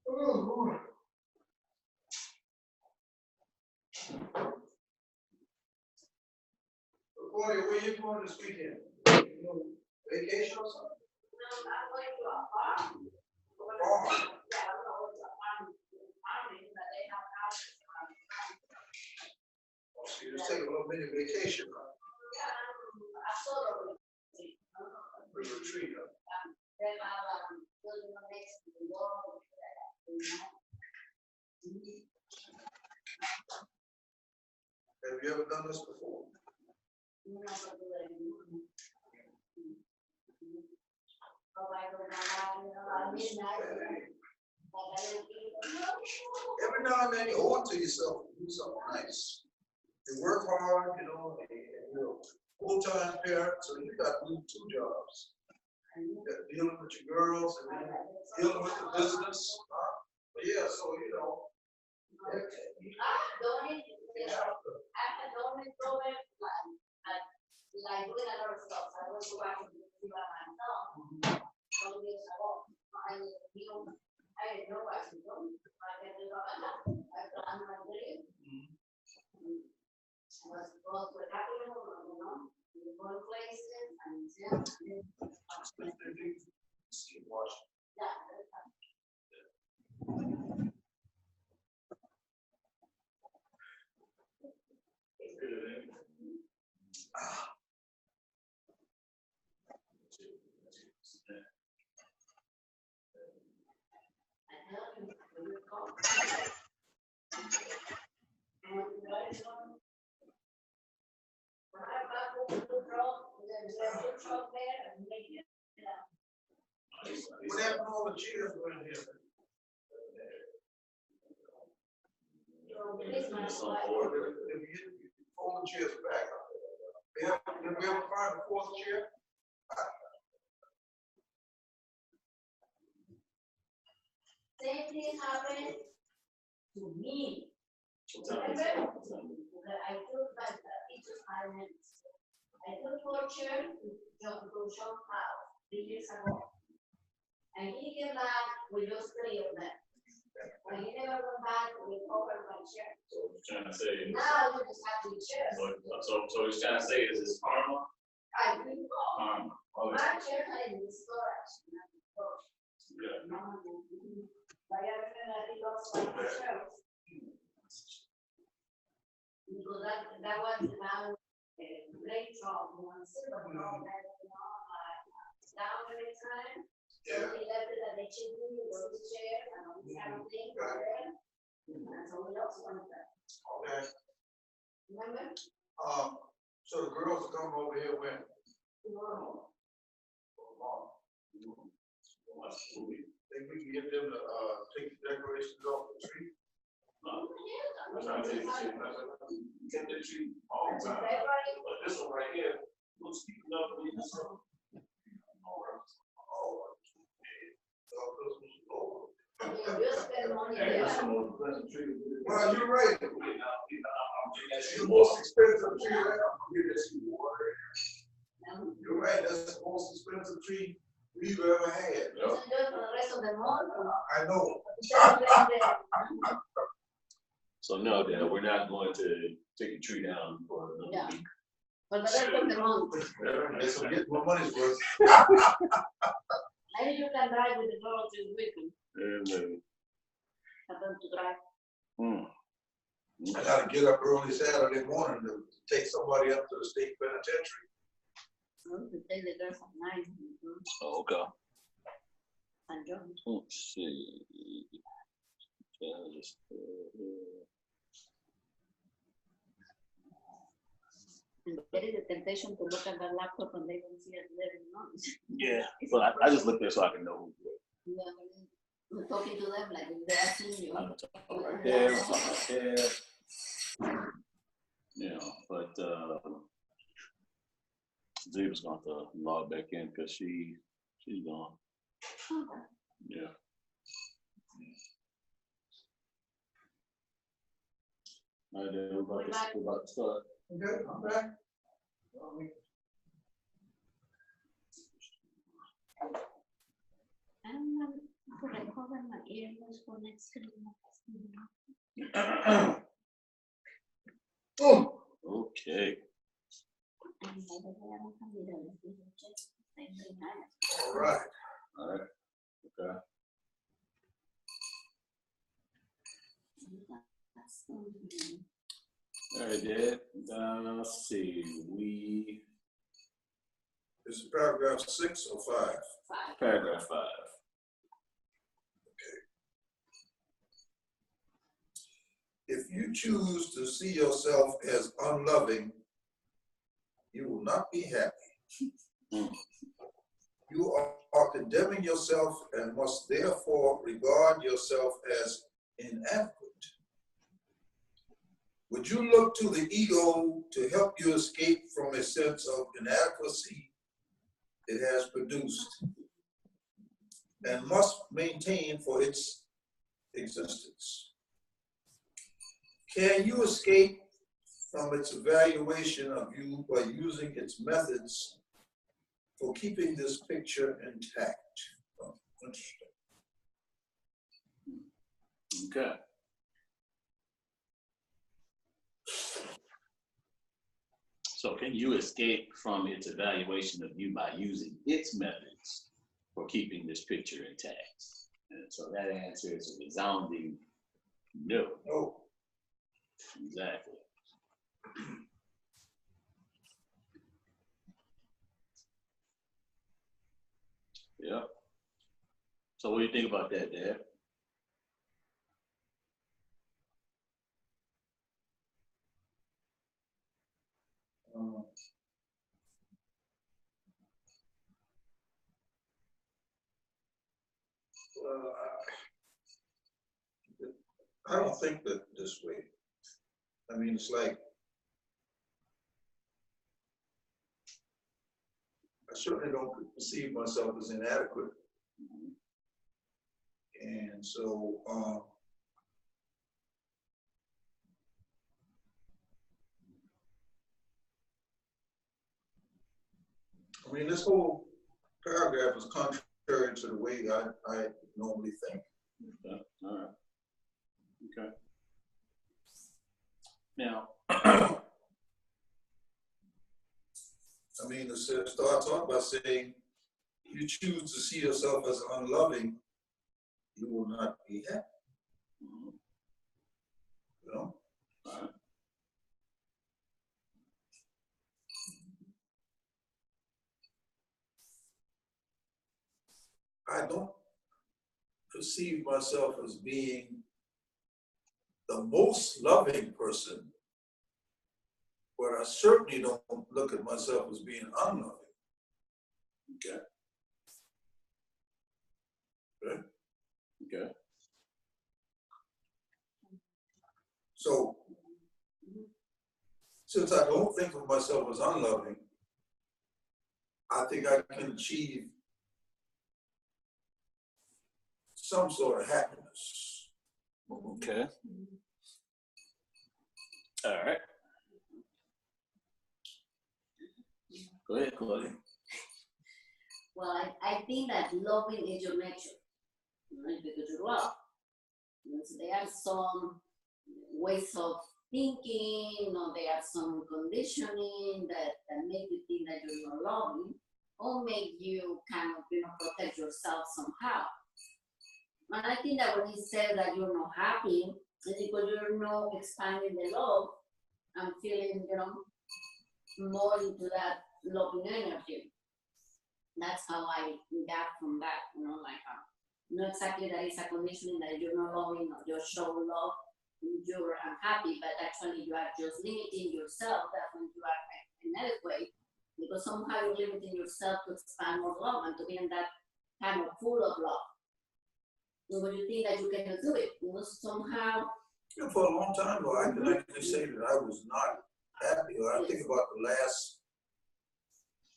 Oh, Lord. Boy, where you going this weekend? You know, vacation or something? No, I'm going to a farm. Farm? Yeah, I'm going to a farm, but they have houses. So you just take a little mini vacation, huh? A retreat, huh? Have you ever done this before? Every now and then you owe it to yourself to do something nice. You work hard, you know, and you're a full-time parent, so you got to do 2 jobs. You got dealing with your girls and then dealing with the business. But yeah, so you know. Like doing a lot of stuff. I was watching the TV by myself some years ago. I didn't know what to do. I can do what I have. I planned my day. I was close to happy, you know, going places and yeah. Keep watching. Yeah. What happened to all the chairs were in here? If you fold the chairs back, did we ever find the 4th chair? Same thing happened to me. Remember? I took like teacher's islands. I took 4 chairs to John's house 3 years ago. And he came back with those 3 of them. When he never went back, we covered my chair. So what you're trying to say is, Now we just have 2 chairs. so what you're trying to say is it's karma? I think Karma. Oh, my chairs are in the storage. yeah. Because that was about great trouble, one silver down every time. So we left it at the chimney, those chairs, and all this kind of thing. And so we also wanted that. Okay. Remember? So the girls are coming over here when? Tomorrow. Think we can get them to take the decorations off the tree? I'm trying to take the tree. Get the tree all the time. But this one right here, looks steep enough for you to sell. Well, you're right. It's the most expensive tree around. You're right, that's the most expensive tree we've ever had. For the rest of the month. I know. So no, Dad, we're not going to take a tree down for another week. For the rest of the month. Yes, I'm getting my money's worth. Maybe you can drive with the girls this weekend. Amen. Have them to drive. I gotta get up early Saturday morning to take somebody up to the state penitentiary. To take the girls at 9. Oh, okay. And John. Let's see. And there is a temptation to look at the laptop and they don't see us there, you know? Yeah, but I just looked there so I can know who's there. Yeah, we're talking to them like they're seeing you. I'm talking right there, something right there. Yeah, but Zeba's going to log back in because she's gone. Okay. Yeah. All right, then we're about to start. Okay, I'm back. I don't know, could I cover my earmuffs for next time? Okay. All right. All right. Okay. All right, Dad. Let's see. Is it paragraph 6 or 5? Paragraph 5. If you choose to see yourself as unloving, you will not be happy. Mm. You are condemning yourself and must therefore regard yourself as inadequate. Would you look to the ego to help you escape from a sense of inadequacy it has produced and must maintain for its existence? Can you escape from its evaluation of you by using its methods for keeping this picture intact? Oh, interesting. Okay. So can you escape from its evaluation of you by using its methods for keeping this picture intact? And so that answer is a resounding no. Oh, Exactly. Yep. So what do you think about that, Dad? well, I don't think that this way. I mean, it's like, I certainly don't perceive myself as inadequate. And so, I mean, this whole paragraph is contrary to the way I normally think. Okay. All right. Okay. Now, I mean, it starts off by saying, you choose to see yourself as unloving, you will not be happy. You know? all right. I don't perceive myself as being the most loving person, but I certainly don't look at myself as being unloving. Okay. Okay? Okay. So, since I don't think of myself as unloving, I think I can achieve some sort of happiness. Okay. All right. Go ahead, Claudia. Well, I think that loving is your nature, right? Because you love. So there are some ways of thinking, or there are some conditioning that make you think that you're not loving, or make you kind of, protect yourself somehow. And I think that when he said that you're not happy, it's because you're not expanding the love and feeling, more into that loving energy. That's how I got from that, not exactly that it's a conditioning that you're not loving or you're showing love, you're unhappy, but actually you are just limiting yourself that when you are inadequate, because somehow you're limiting yourself to expand more love and to be in that kind of full of love. So when you think that you cannot do it, somehow. You know, for a long time, though, I can actually say that I was not happy. I think about the last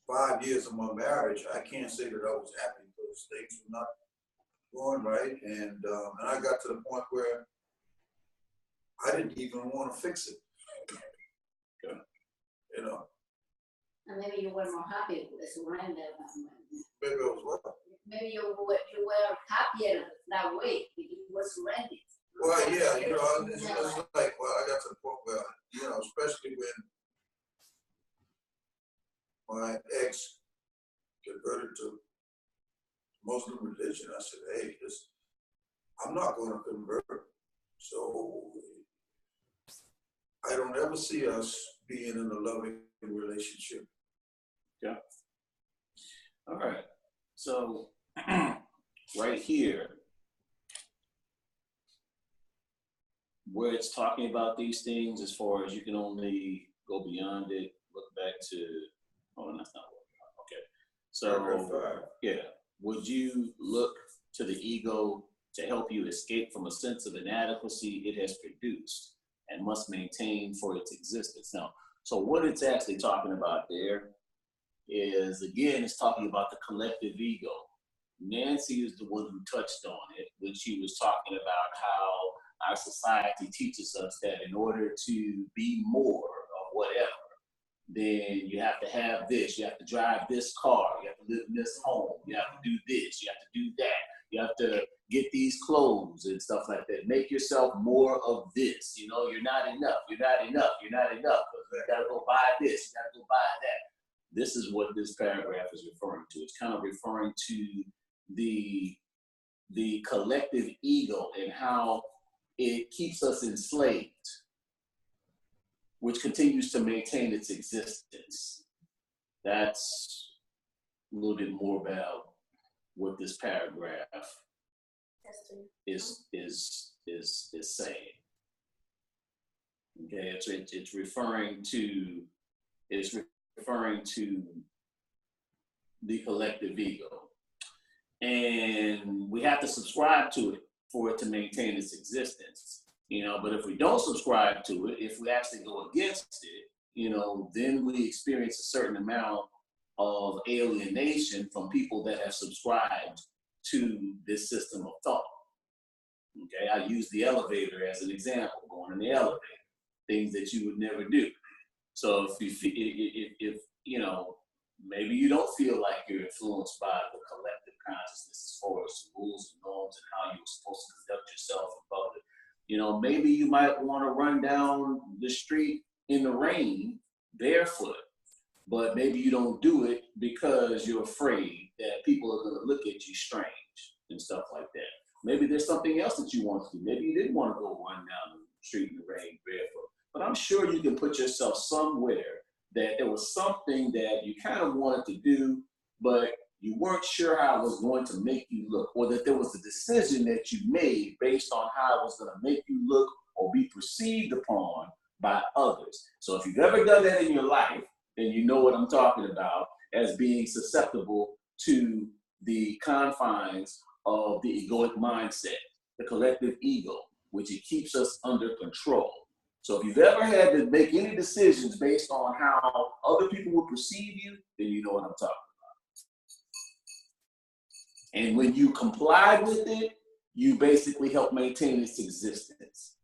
5 years of my marriage, I can't say that I was happy because things were not going right, and I got to the point where I didn't even want to fix it. Okay. You know. And maybe you were more happy with the surrender. Maybe I was what? Maybe you were happier that way if you were surrendered. Well, yeah, it's like, well, I got to the point where, especially when my ex converted to Muslim religion, I said, hey, I'm not going to convert. So I don't ever see us being in a loving relationship. Yeah. All right. So right here, where it's talking about these things, as far as you can only go beyond it, look back to, oh, that's not what, okay. So, yeah, would you look to the ego to help you escape from a sense of inadequacy it has produced and must maintain for its existence? Now, so what it's actually talking about there is, again, it's talking about the collective ego. Nancy is the one who touched on it when she was talking about how our society teaches us that in order to be more of whatever, then you have to have this, you have to drive this car, you have to live in this home, you have to do this, you have to do that, you have to get these clothes and stuff like that. Make yourself more of this. You know, you're not enough, you're not enough, you're not enough. You gotta go buy this, you gotta go buy that. This is what this paragraph is referring to. It's kind of referring to the collective ego and how it keeps us enslaved, which continues to maintain its existence. That's a little bit more about what this paragraph is saying. Okay, it's referring to the collective ego, and we have to subscribe to it for it to maintain its existence. You know, but if we don't subscribe to it, if we actually go against it, you know, then we experience a certain amount of alienation from people that have subscribed to this system of thought. Okay, I use the elevator as an example, going in the elevator, things that you would never do. So if you know, maybe you don't feel like you're influenced by the collective consciousness as far as the rules and norms and how you're supposed to conduct yourself in public. You know, maybe you might want to run down the street in the rain barefoot, but maybe you don't do it because you're afraid that people are going to look at you strange and stuff like that. Maybe there's something else that you want to do. Maybe you didn't want to go run down the street in the rain barefoot, but I'm sure you can put yourself somewhere that there was something that you kind of wanted to do, but you weren't sure how it was going to make you look, or that there was a decision that you made based on how it was going to make you look or be perceived upon by others. So if you've ever done that in your life, then you know what I'm talking about as being susceptible to the confines of the egoic mindset, the collective ego, which it keeps us under control. So if you've ever had to make any decisions based on how other people will perceive you, then you know what I'm talking about. And when you comply with it, you basically help maintain its existence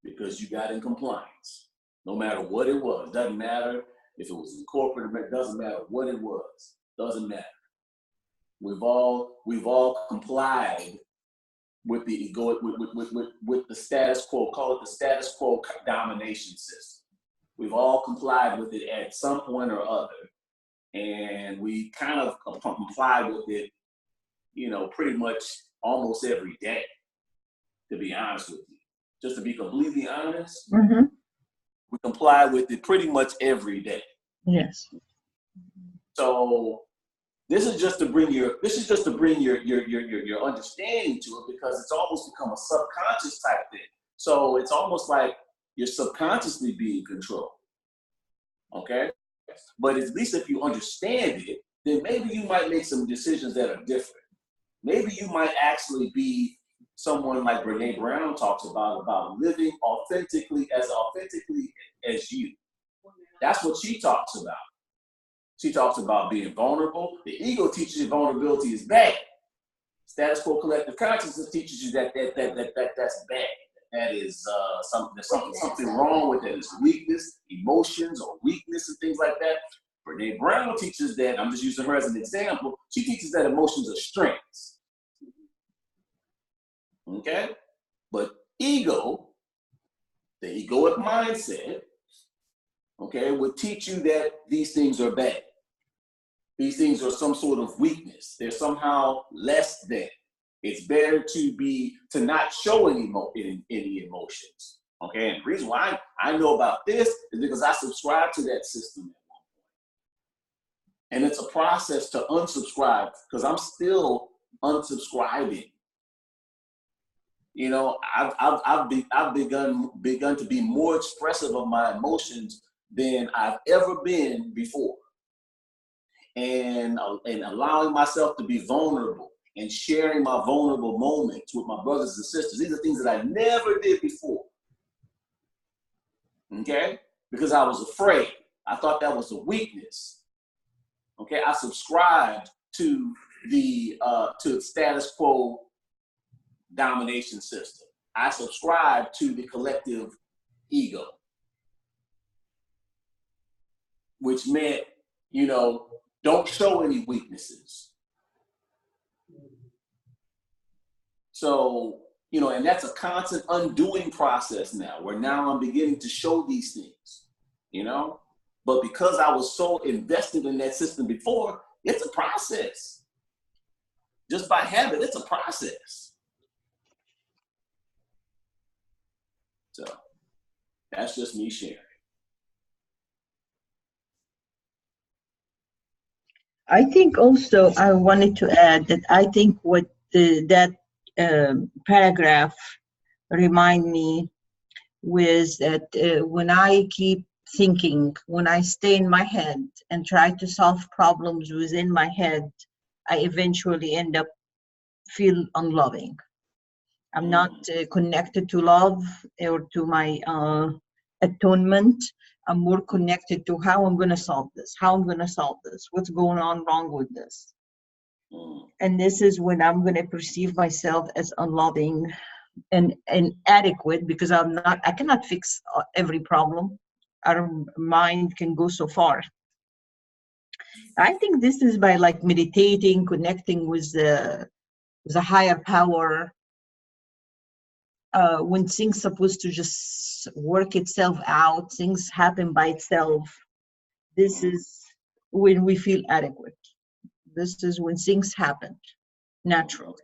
because you got in compliance. No matter what it was, doesn't matter if it was in corporate, it doesn't matter what it was, doesn't matter. We've all complied with the ego, with the status quo, call it the status quo domination system. We've all complied with it at some point or other, and we kind of comply with it, you know, pretty much almost every day, to be honest with you. Just to be completely honest, we comply with it pretty much every day. Yes. So this is just to bring your understanding to it, because it's almost become a subconscious type thing. So it's almost like you're subconsciously being controlled. Okay? But at least if you understand it, then maybe you might make some decisions that are different. Maybe you might actually be someone like Brene Brown talks about living authentically as you. That's what she talks about. She talks about being vulnerable. The ego teaches you vulnerability is bad. Status quo collective consciousness teaches you that that's bad. That is something wrong with it. It's weakness, emotions or weakness and things like that. Brene Brown teaches that, I'm just using her as an example, she teaches that emotions are strengths. Okay? But ego, the egoic mindset, okay, would teach you that these things are bad. These things are some sort of weakness. They're somehow less than. It's better to not show any emotions. Okay, and the reason why I know about this is because I subscribe to that system at one point. And it's a process to unsubscribe because I'm still unsubscribing. You know, I've begun to be more expressive of my emotions than I've ever been before. And allowing myself to be vulnerable and sharing my vulnerable moments with my brothers and sisters. These are things that I never did before. Okay? Because I was afraid. I thought that was a weakness. Okay? I subscribed to the status quo domination system. I subscribed to the collective ego, which meant, you know, don't show any weaknesses. So, you know, and that's a constant undoing process now, where now I'm beginning to show these things, you know? But because I was so invested in that system before, it's a process. Just by habit, it's a process. So that's just me sharing. I think also I wanted to add that I think what that paragraph remind me was that when I keep thinking, when I stay in my head and try to solve problems within my head, I eventually end up feel unloving. I'm not connected to love or to my atonement. I'm more connected to how I'm going to solve this, what's going on wrong with this. And this is when I'm going to perceive myself as unloving and inadequate, because I cannot fix every problem. Our mind can go so far. I think this is by like meditating, connecting with the higher power, when things supposed to just work itself out, things happen by itself. This is when we feel adequate. This is when things happen naturally.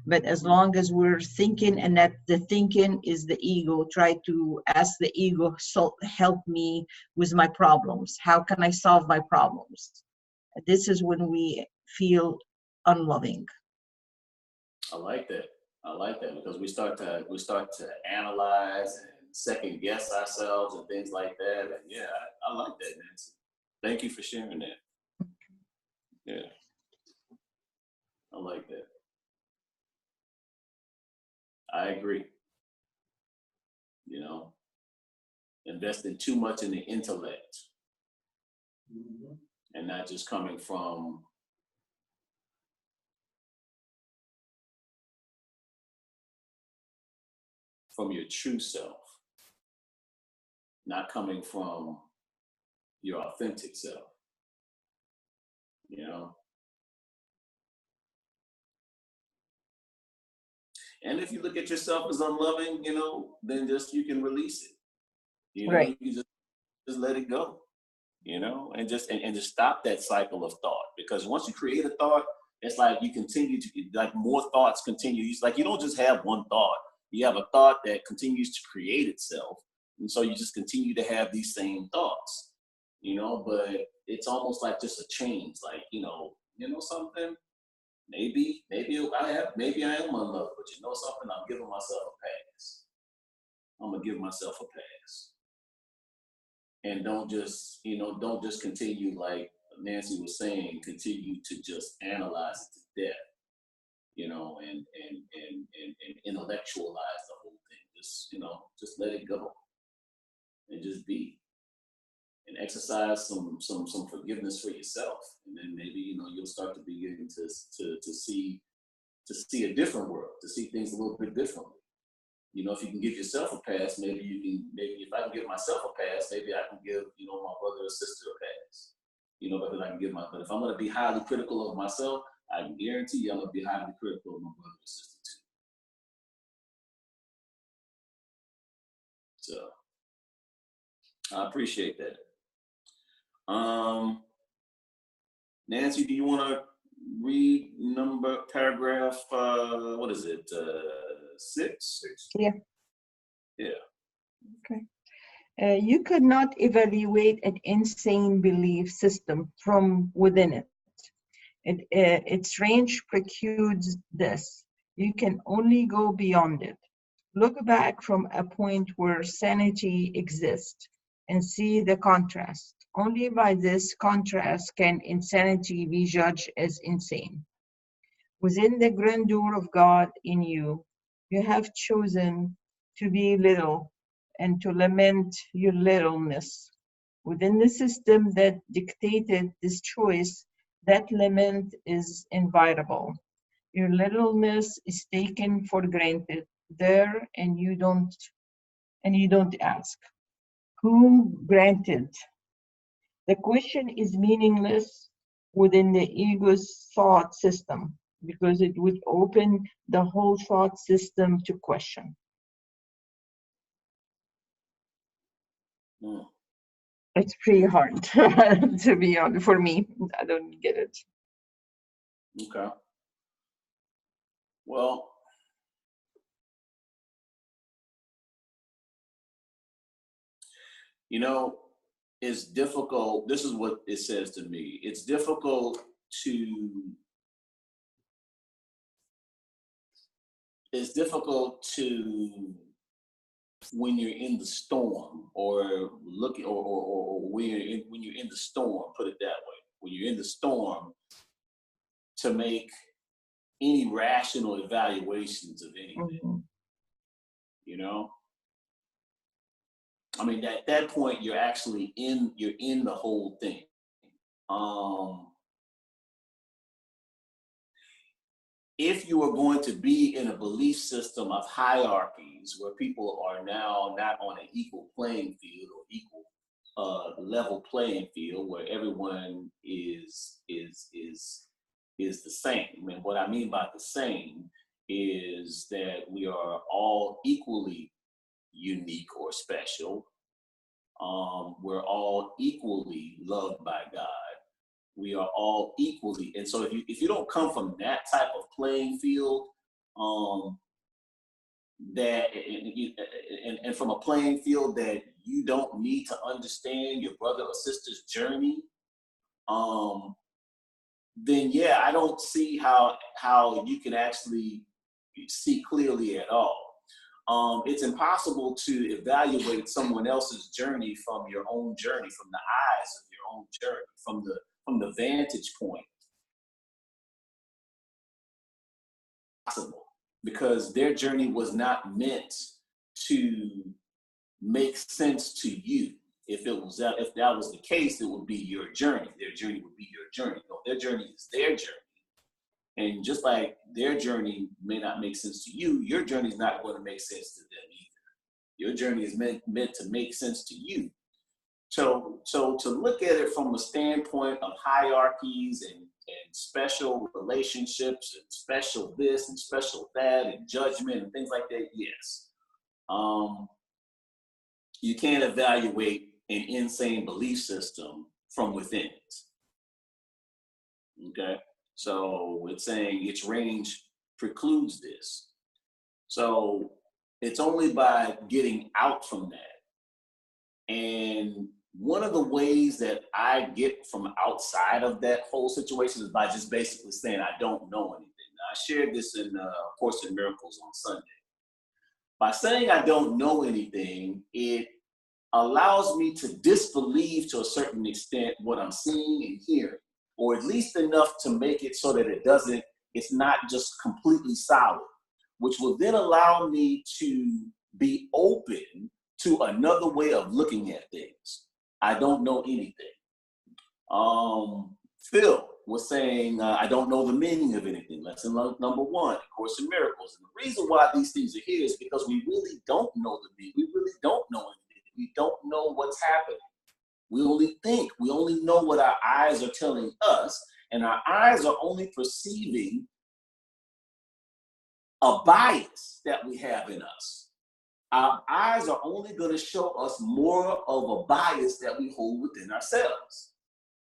But as long as we're thinking, and that the thinking is the ego, try to ask the ego, so help me with my problems. How can I solve my problems? This is when we feel unloving. I like that. I like that, because we start to analyze and second guess ourselves and things like that. And yeah, I like that, Nancy. Thank you for sharing that. Yeah, I like that. I agree. You know, investing too much in the intellect and not just coming from your true self, not coming from your authentic self, you know? And if you look at yourself as unloving, you know, then just, you can release it. You know, Right. you just let it go, you know, and just stop that cycle of thought. Because once you create a thought, it's like you continue to, like, more thoughts continue. It's like you don't just have one thought. You have a thought that continues to create itself. And so you just continue to have these same thoughts, you know, but it's almost like just a change. Like, you know something, maybe I am unloved, but you know something, I'm giving myself a pass. I'm gonna give myself a pass. And don't just continue, like Nancy was saying, continue to just analyze it to death, you know, and intellectualize the whole thing. Just let it go and just be, and exercise some forgiveness for yourself, and then maybe, you know, you'll start to begin to see a different world, to see things a little bit differently. You know, if you can give yourself a pass, maybe if I can give myself a pass, maybe I can give, you know, my brother or sister a pass. You know, because I can give but if I'm going to be highly critical of myself, I can guarantee you I'm going to be highly critical of my brother or sister too. So I appreciate that. Nancy, do you want to read paragraph, what is it, 6? Yeah. Yeah. You could not evaluate an insane belief system from within it. Its range precludes this. You can only go beyond it. Look back from a point where sanity exists and see the contrast. Only by this contrast can insanity be judged as insane. Within the grandeur of God in you, you have chosen to be little and to lament your littleness. Within the system that dictated this choice, that lament is inevitable. Your littleness is taken for granted there, and you don't ask. Who granted? The question is meaningless within the ego's thought system because it would open the whole thought system to question. Mm. It's pretty hard to be honest. For me, I don't get it. Okay. Well, you know, it's difficult. This is what it says to me. It's difficult to when you're in the storm or looking or when you're in the storm, put it that way. When you're in the storm, to make any rational evaluations of anything, Mhm. you know? I mean, at that point, you're in the whole thing. If you are going to be in a belief system of hierarchies where people are now not on an equal playing field or equal level playing field where everyone is the same. And what I mean by the same is that we are all equally unique or special. We're all equally loved by God. We are all equally, and so if you don't come from that type of playing field, that and from a playing field that you don't need to understand your brother or sister's journey, then yeah, I don't see how you can actually see clearly at all. It's impossible to evaluate someone else's journey from your own journey, from the eyes of your own journey, from the vantage point. Possible, because their journey was not meant to make sense to you. If that was the case, it would be your journey. Their journey would be your journey. No, their journey is their journey. And just like their journey may not make sense to you, your journey is not going to make sense to them either. Your journey is meant to make sense to you. So to look at it from a standpoint of hierarchies and special relationships and special this and special that and judgment and things like that, yes. You can't evaluate an insane belief system from within it. Okay? So it's saying its range precludes this. So it's only by getting out from that. And one of the ways that I get from outside of that whole situation is by just basically saying I don't know anything. I shared this in Course in Miracles on Sunday. By saying I don't know anything, it allows me to disbelieve to a certain extent what I'm seeing and hearing, or at least enough to make it so that it's not just completely solid, which will then allow me to be open to another way of looking at things. I don't know anything. Phil was saying, I don't know the meaning of anything. Lesson number 1, Course in Miracles. And the reason why these things are here is because we really don't know the meaning. We really don't know anything. We don't know what's happening. We only think. We only know what our eyes are telling us, and our eyes are only perceiving a bias that we have in us. Our eyes are only going to show us more of a bias that we hold within ourselves.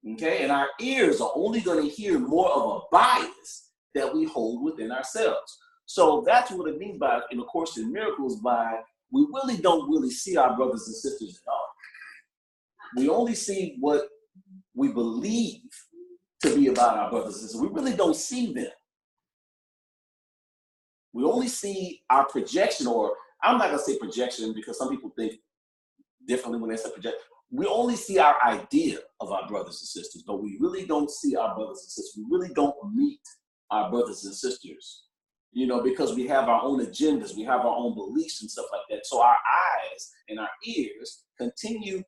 Okay, and our ears are only going to hear more of a bias that we hold within ourselves. So that's what it means by, in A Course in Miracles, by we really don't really see our brothers and sisters at all. We only see what we believe to be about our brothers and sisters. We really don't see them. We only see our projection, or I'm not going to say projection because some people think differently when they say project. We only see our idea of our brothers and sisters, but we really don't see our brothers and sisters. We really don't meet our brothers and sisters, you know, because we have our own agendas, we have our own beliefs and stuff like that. So our eyes and our ears continue,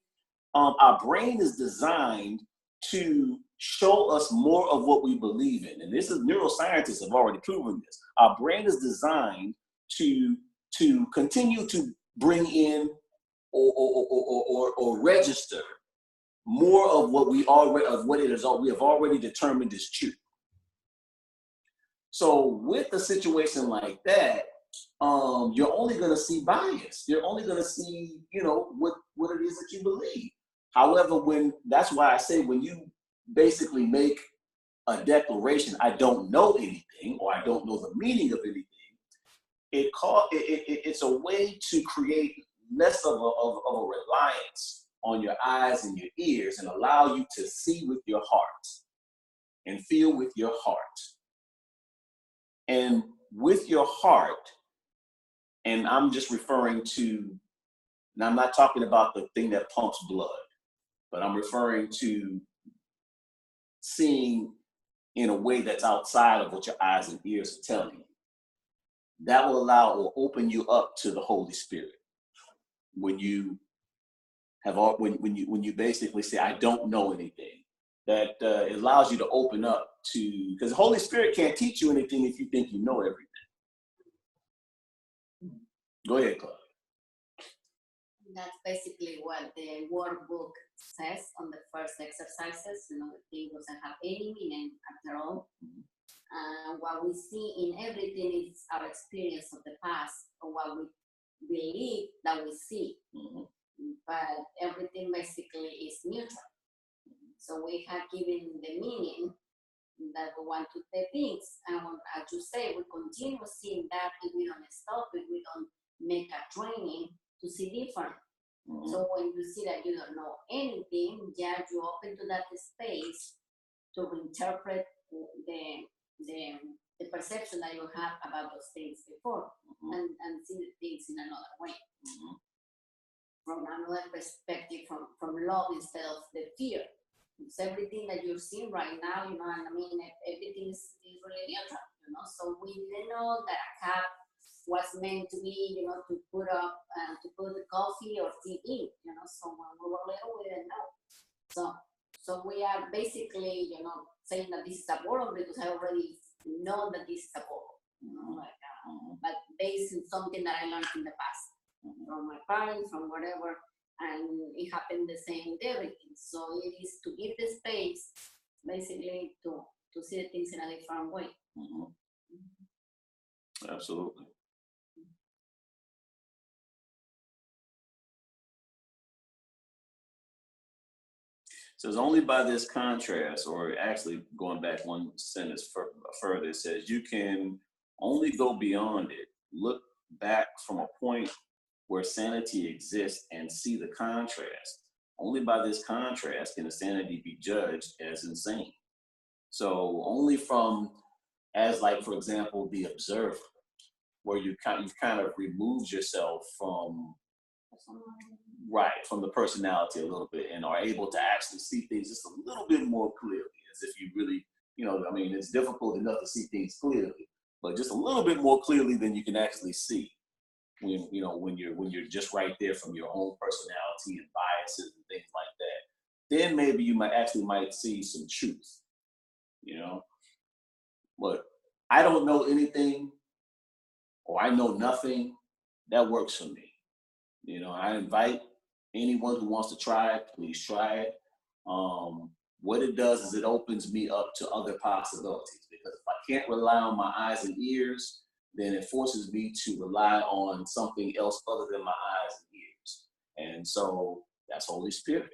our brain is designed to show us more of what we believe in. And this is, neuroscientists have already proven this. Our brain is designed to continue to bring in or register more of what we already, of what it is, we have already determined is true. So with a situation like that, you're only going to see bias. You're only going to see, you know, what it is that you believe. However, that's why I say when you basically make a declaration, I don't know anything, or I don't know the meaning of anything, it's a way to create less of a reliance on your eyes and your ears, and allow you to see with your heart and feel with your heart. And with your heart, and I'm just referring to, and I'm not talking about the thing that pumps blood, but I'm referring to seeing in a way that's outside of what your eyes and ears are telling you. That will allow or open you up to the Holy Spirit. When you have all, when you basically say, I don't know anything, that it allows you to open up to, because the Holy Spirit can't teach you anything if you think you know everything. Go ahead, Claudia. That's basically what the workbook says on the first exercises. You know, the thing doesn't have any meaning after all. What we see in everything is our experience of the past, or what we believe that we see. But everything basically is neutral. So we have given the meaning that we want to the things. And as you say, we continue seeing that if we don't stop, if we don't make a training to see different. So when you see that you don't know anything, yeah, you open to that space to interpret the perception that you have about those things before, and see the things in another way. From another perspective, from love instead of the fear. It's everything that you're seeing right now, you know, and I mean, everything is really neutral, you know. So we didn't know that a cup was meant to be, you know, to put up, to put the coffee or tea in, you know. So when we were little, we didn't know. So we are basically, you know, saying that this is a bottle because I already know that this is a bottle, you know, like, but based on something that I learned in the past, from my parents, from whatever, and it happened the same with everything. So it is to give the space, basically, to see the things in a different way. Absolutely. So it's only by this contrast, or actually going back one sentence further, it says you can only go beyond it, look back from a point where sanity exists and see the contrast. Only by this contrast can insanity be judged as insane. So only from, as like, for example, the observer, where you've kind of removed yourself from, from the personality a little bit, and are able to actually see things just a little bit more clearly, as if you really, you know, I mean, it's difficult enough to see things clearly, but just a little bit more clearly than you can actually see when, you know, when you're just right there from your own personality and biases and things like that. Then maybe you might see some truth, you know. But I don't know anything, or I know nothing, that works for me. You know, I invite anyone who wants to try it, please try it. What it does is it opens me up to other possibilities, because if I can't rely on my eyes and ears, then it forces me to rely on something else other than my eyes and ears. And so that's Holy Spirit.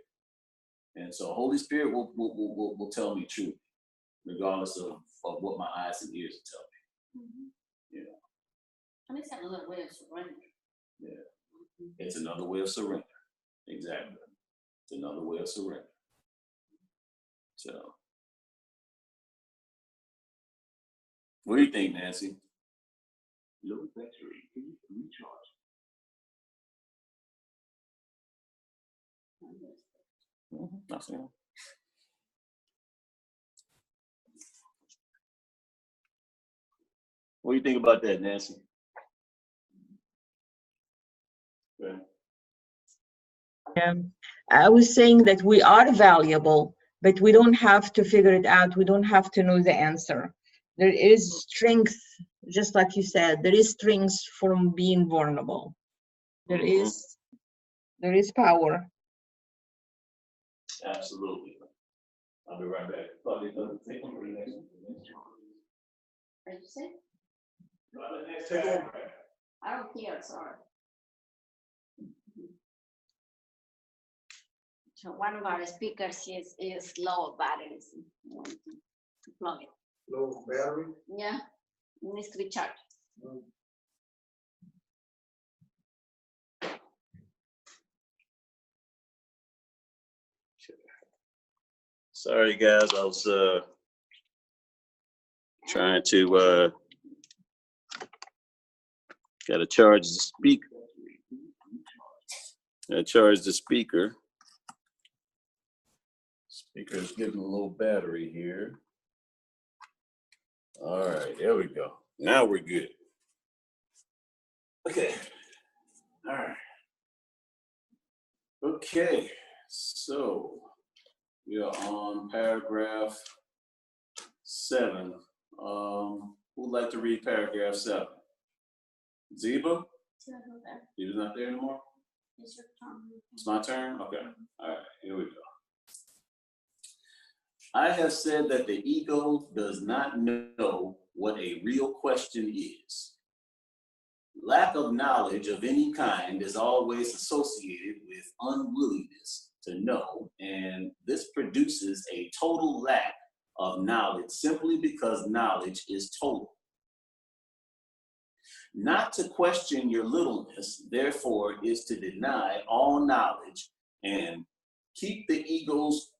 And so Holy Spirit will tell me truth, regardless of what my eyes and ears tell me. You know. And it's another way of surrender. Yeah. It's another way of surrender. Exactly. It's another way of surrender. So, what do you think, Nancy? Low battery, recharge. I see. What do you think about that, Nancy? Okay. I was saying that we are valuable, but we don't have to figure it out. We don't have to know the answer. There is strength, just like you said, there is strength from being vulnerable. There is power. Absolutely. I'll be right back. What did you say? I don't care, sorry. So one of our speakers is low batteries. You want to plug it. Low battery. Yeah, it needs to be charged. Sorry, guys. I was trying to gotta charge the speaker. Gotta charge the speaker. Speaker is getting a little battery here. All right, there we go. Now we're good. Okay. All right. Okay. So we are on paragraph 7. Who'd like to read paragraph 7? Zeba? Zeba's not there anymore? It's your turn. It's my turn? Okay. All right, here we go. I have said that the ego does not know what a real question is. Lack of knowledge of any kind is always associated with unwillingness to know, and this produces a total lack of knowledge simply because knowledge is total. Not to question your littleness, therefore, is to deny all knowledge and keep the ego's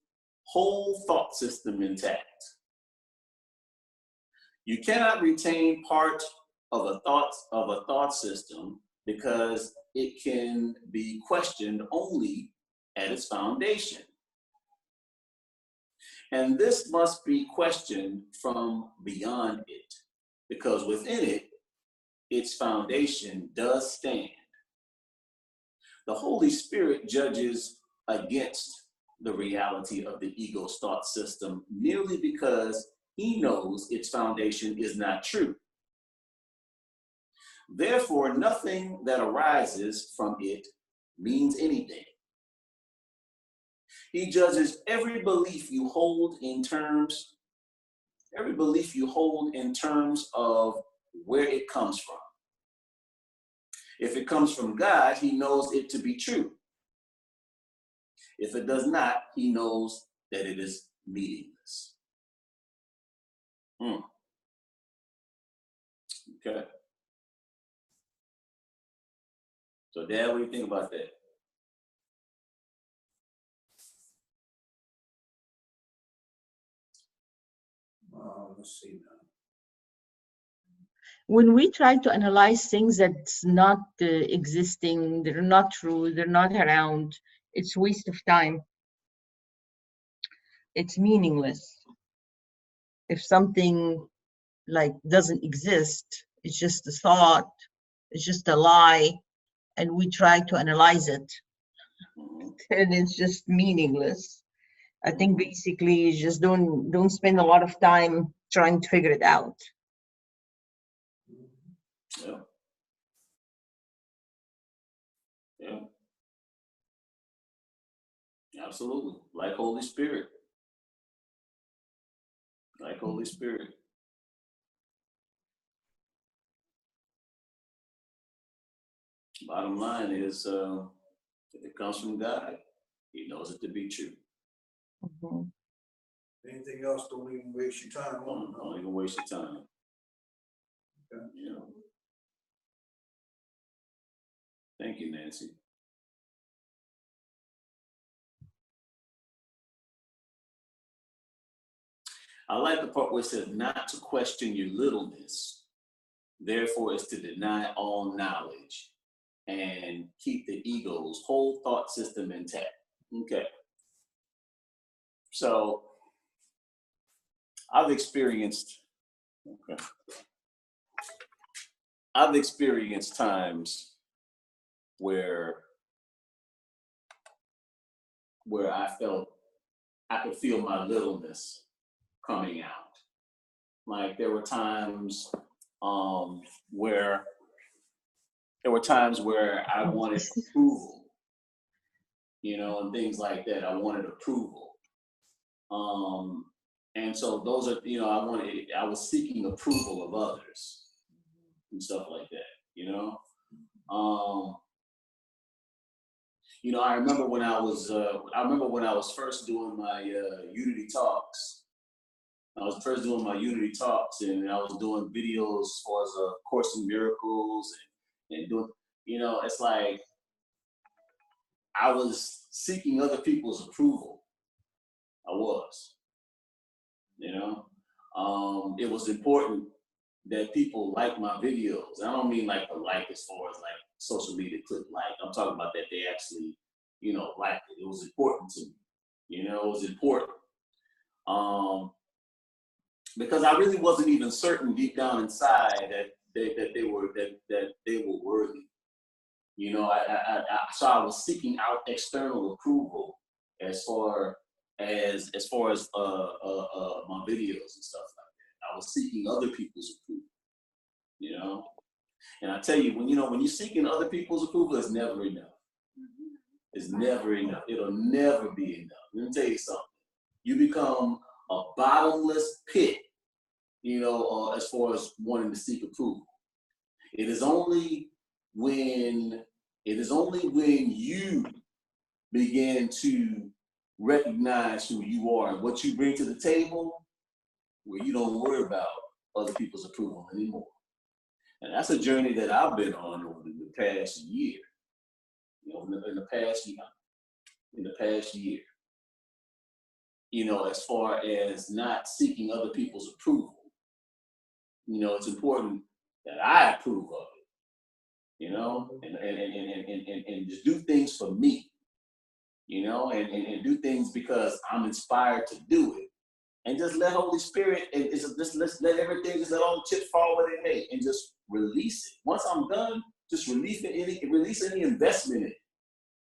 whole thought system intact. You cannot retain part of a thought system because it can be questioned only at its foundation. And this must be questioned from beyond it, because within it, its foundation does stand. The Holy Spirit judges against the reality of the ego's thought system merely because he knows its foundation is not true. Therefore, nothing that arises from it means anything. He judges every belief you hold in terms of where it comes from. If it comes from God, he knows it to be true. If it does not, he knows that it is meaningless. Okay. So, Dad, what do you think about that? Let's see now. When we try to analyze things that's not existing, they're not true, they're not around, it's waste of time. It's meaningless. If something like doesn't exist, it's just a thought, it's just a lie, and we try to analyze it, and it's just meaningless. I think basically you just don't spend a lot of time trying to figure it out. Yeah. Yeah. Absolutely. Like Holy Spirit. Like Holy Spirit. Bottom line is, if it comes from God, he knows it to be true. Mm-hmm. Anything else, don't even waste your time on. Don't even waste your time. Okay. You know. Thank you, Nancy. I like the part where it says not to question your littleness, therefore is to deny all knowledge and keep the ego's whole thought system intact. Okay. So I've experienced times where I felt I could feel my littleness coming out. Like there were times where I wanted approval, and things like that. I wanted approval. And so those are, I was seeking approval of others and stuff like that, I remember when I was first doing my Unity talks. I was first doing my Unity talks, and I was doing videos as far as Course in Miracles and doing, it's like I was seeking other people's approval. I was, it was important that people like my videos. I don't mean like the like as far as like social media click like. I'm talking about that they actually, liked it. It was important to me. It was important. Because I really wasn't even certain deep down inside that they were worthy. So I was seeking out external approval as far as my videos and stuff like that. I was seeking other people's approval. And I tell you, when you're seeking other people's approval, it's never enough. It's never enough. It'll never be enough. Let me tell you something. You become a bottomless pit, as far as wanting to seek approval. It is only when you begin to recognize who you are and what you bring to the table, where you don't worry about other people's approval anymore. And that's a journey that I've been on over the past year. In the past year. As far as not seeking other people's approval. It's important that I approve of it. And just do things for me. And do things because I'm inspired to do it. And just let Holy Spirit and just let everything, just let all the chips fall where they may, and just release it. Once I'm done, just release any investment in it.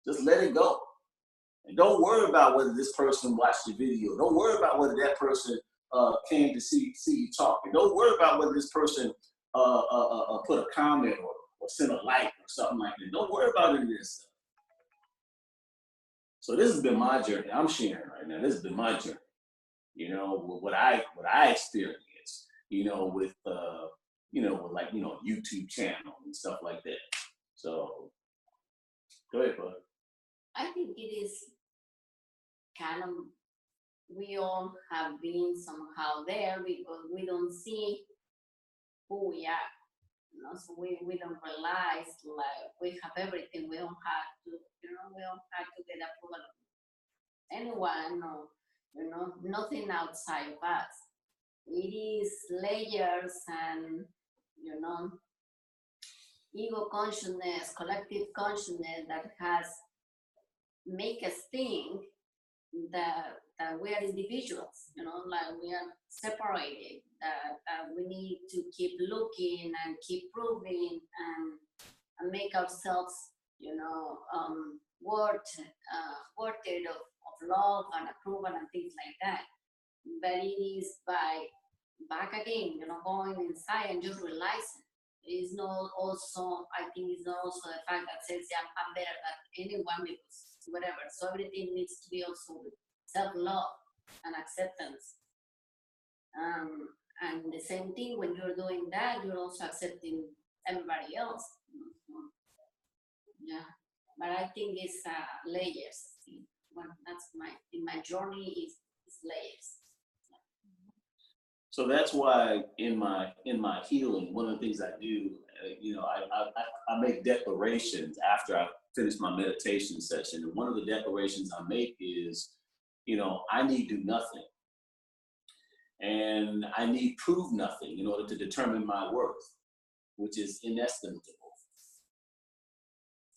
Just let it go. And don't worry about whether this person watched the video. Don't worry about whether that person came to see you talk. And don't worry about whether this person put a comment or sent a like or something like that. Don't worry about any of this stuff. So this has been my journey. I'm sharing right now. This has been my journey. What I experienced, with YouTube channel and stuff like that. So go ahead, bud. I think it is kind of, we all have been somehow there because we don't see who we are. So we don't realize like we have everything. We don't have to, we don't have to get approval of anyone or, nothing outside of us. It is layers and, ego consciousness, collective consciousness that has make us think that we are individuals, like we are separated, that we need to keep looking and keep proving and make ourselves, worthy of love and approval and things like that. But it is by back again, going inside and just realizing. It's not also, I think it's not also the fact that says, yeah, I'm better than anyone because whatever. So everything needs to be also with self-love and acceptance. And the same thing, when you're doing that, you're also accepting everybody else. Yeah, but I think it's layers. Well, that's my journey is layers. So that's why in my healing, one of the things I do, I make declarations after I finish my meditation session. And one of the declarations I make is, I need do nothing. And I need prove nothing in order to determine my worth, which is inestimable.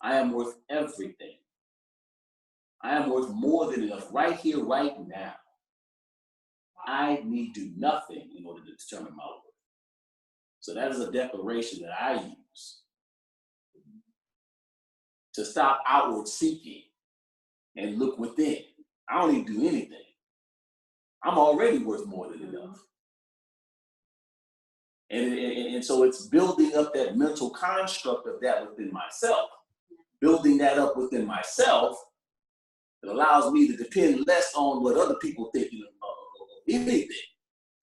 I am worth everything. I am worth more than enough right here, right now. I need do nothing in order to determine my worth. So that is a declaration that I use to stop outward seeking and look within. I don't need to do anything. I'm already worth more than enough. And so it's building up that mental construct of that within myself. Building that up within myself, it allows me to depend less on what other people think of anything.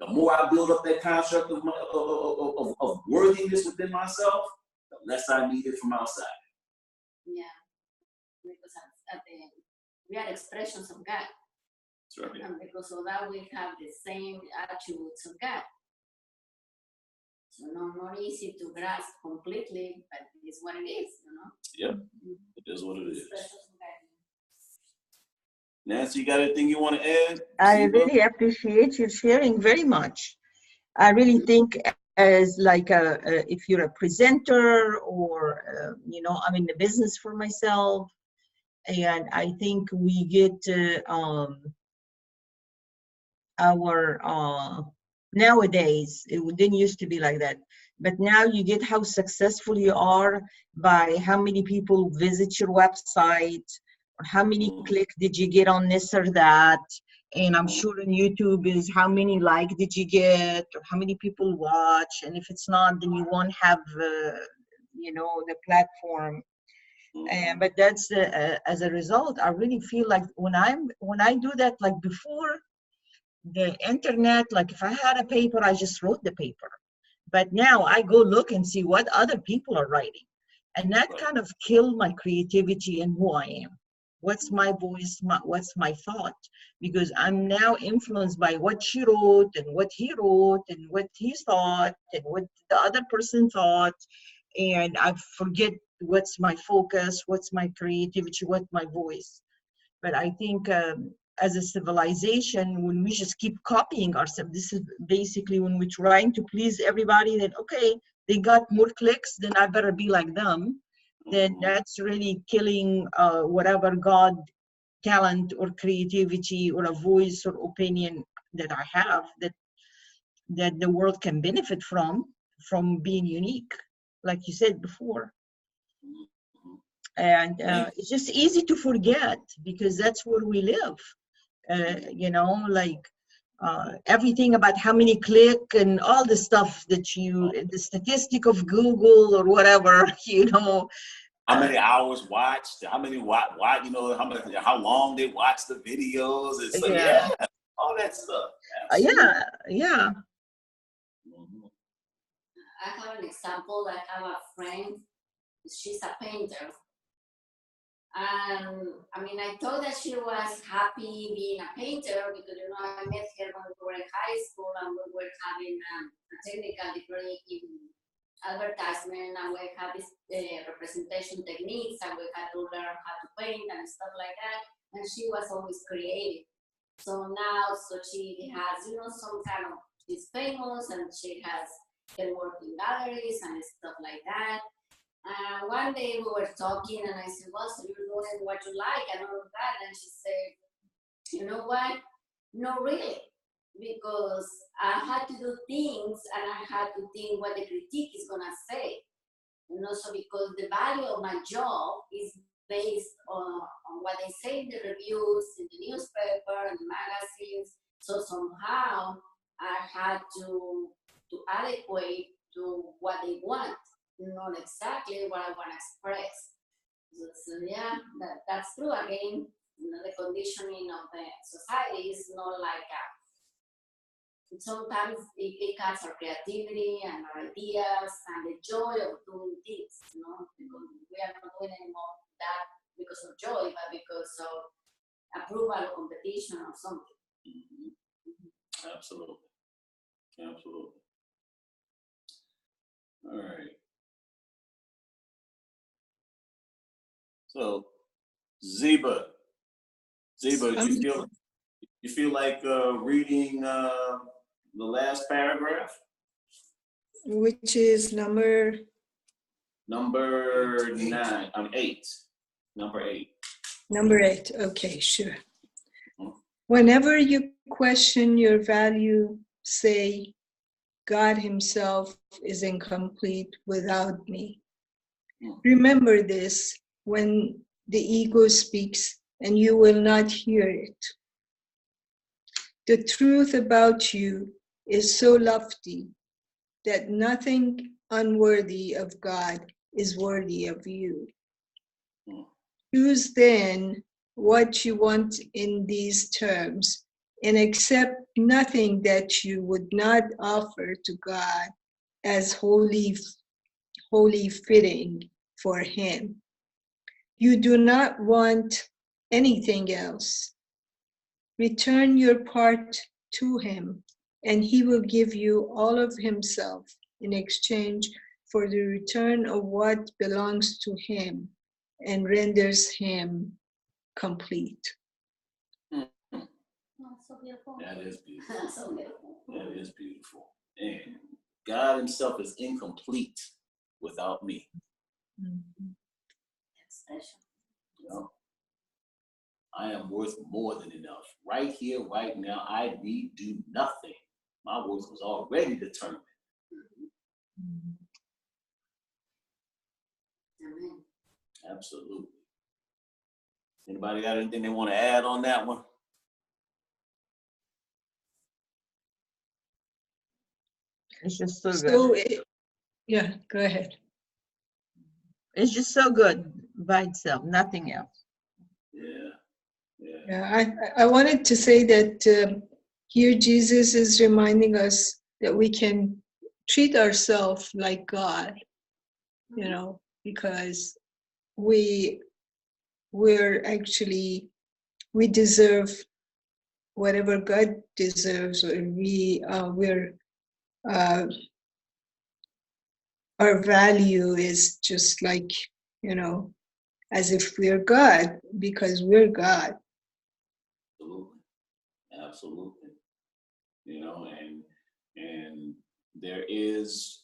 The more I build up that construct of worthiness within myself, the less I need it from outside. Yeah, because we are expressions of God. That's right. And because of that, we have the same attributes of God. So not easy to grasp completely, but it's what it is, Yep, it is what it is. Expressions of God. Nancy, you got anything you want to add? I really appreciate your sharing very much. I really think as like if you're a presenter or, I'm in the business for myself, and I think we get our nowadays, it didn't used to be like that, but now you get how successful you are by how many people visit your website, or how many clicks did you get on this or that. And I'm sure on YouTube is how many likes did you get, or how many people watch, and if it's not, then you won't have the platform. But that's as a result, I really feel like when I do that, like before the internet, like if I had a paper, I just wrote the paper. But now I go look and see what other people are writing. And that kind of killed my creativity and who I am. What's my voice, what's my thought? Because I'm now influenced by what she wrote and what he wrote and what he thought and what the other person thought. And I forget what's my focus, what's my creativity, what's my voice. But I think as a civilization, when we just keep copying ourselves, this is basically when we're trying to please everybody, that, okay, they got more clicks, then I better be like them. Then that's really killing whatever God talent or creativity or a voice or opinion that I have, that the world can benefit from being unique, like you said before. And it's just easy to forget because that's where we live. Like everything about how many click and all the stuff that the statistic of Google or whatever, How many hours watched? How many how long they watch the videos? It's like, yeah, all that stuff. Yeah. I have an example. I have a friend. She's a painter. And I thought that she was happy being a painter because, I met her when we were in high school and we were having a technical degree in advertisement, and we had this representation techniques, and we had to learn how to paint and stuff like that. And she was always creative. So she has, some kind of, she's famous and she can work in galleries and stuff like that. One day we were talking and I said, well, so you're doing what you like and all of that. And she said, you know what? No, really. Because I had to do things and I had to think what the critique is going to say. So because the value of my job is based on what they say in the reviews, in the newspaper, and the magazines. So somehow I had to adequate to what they want. Not exactly what I want to express. So yeah, that's true. Again, the conditioning of the society is not like sometimes it cuts our creativity and our ideas and the joy of doing things, because we are not doing anymore that because of joy, but because of approval or competition or something. Absolutely. Absolutely. All right. So, Zeba, you feel like reading the last paragraph? Which is number Number 8. Number 8. number 8. Okay, sure. Mhm. Whenever you question your value, say, God Himself is incomplete without me. Remember this when the ego speaks, and you will not hear it. The truth about you is so lofty that nothing unworthy of God is worthy of you. Choose then what you want in these terms, and accept nothing that you would not offer to God as wholly fitting for Him. You do not want anything else. Return your part to Him, and He will give you all of Himself in exchange for the return of what belongs to Him and renders Him complete. Oh, so beautiful. That is beautiful. So beautiful. That is beautiful. And God Himself is incomplete without me. That's special. You know, I am worth more than enough. Right here, right now, I need do nothing. My worth was already determined. Amen. Absolutely. Anybody got anything they want to add on that one? It's just so good. So, yeah, go ahead. It's just so good by itself, nothing else. Yeah. I wanted to say that here Jesus is reminding us that we can treat ourselves like God, you know, because we deserve whatever God deserves, or our value is just like, you know, as if we're God, because we're God. Absolutely. You know, and there is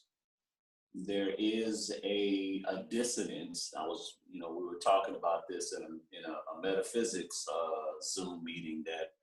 a dissonance. We were talking about this in a metaphysics Zoom meeting that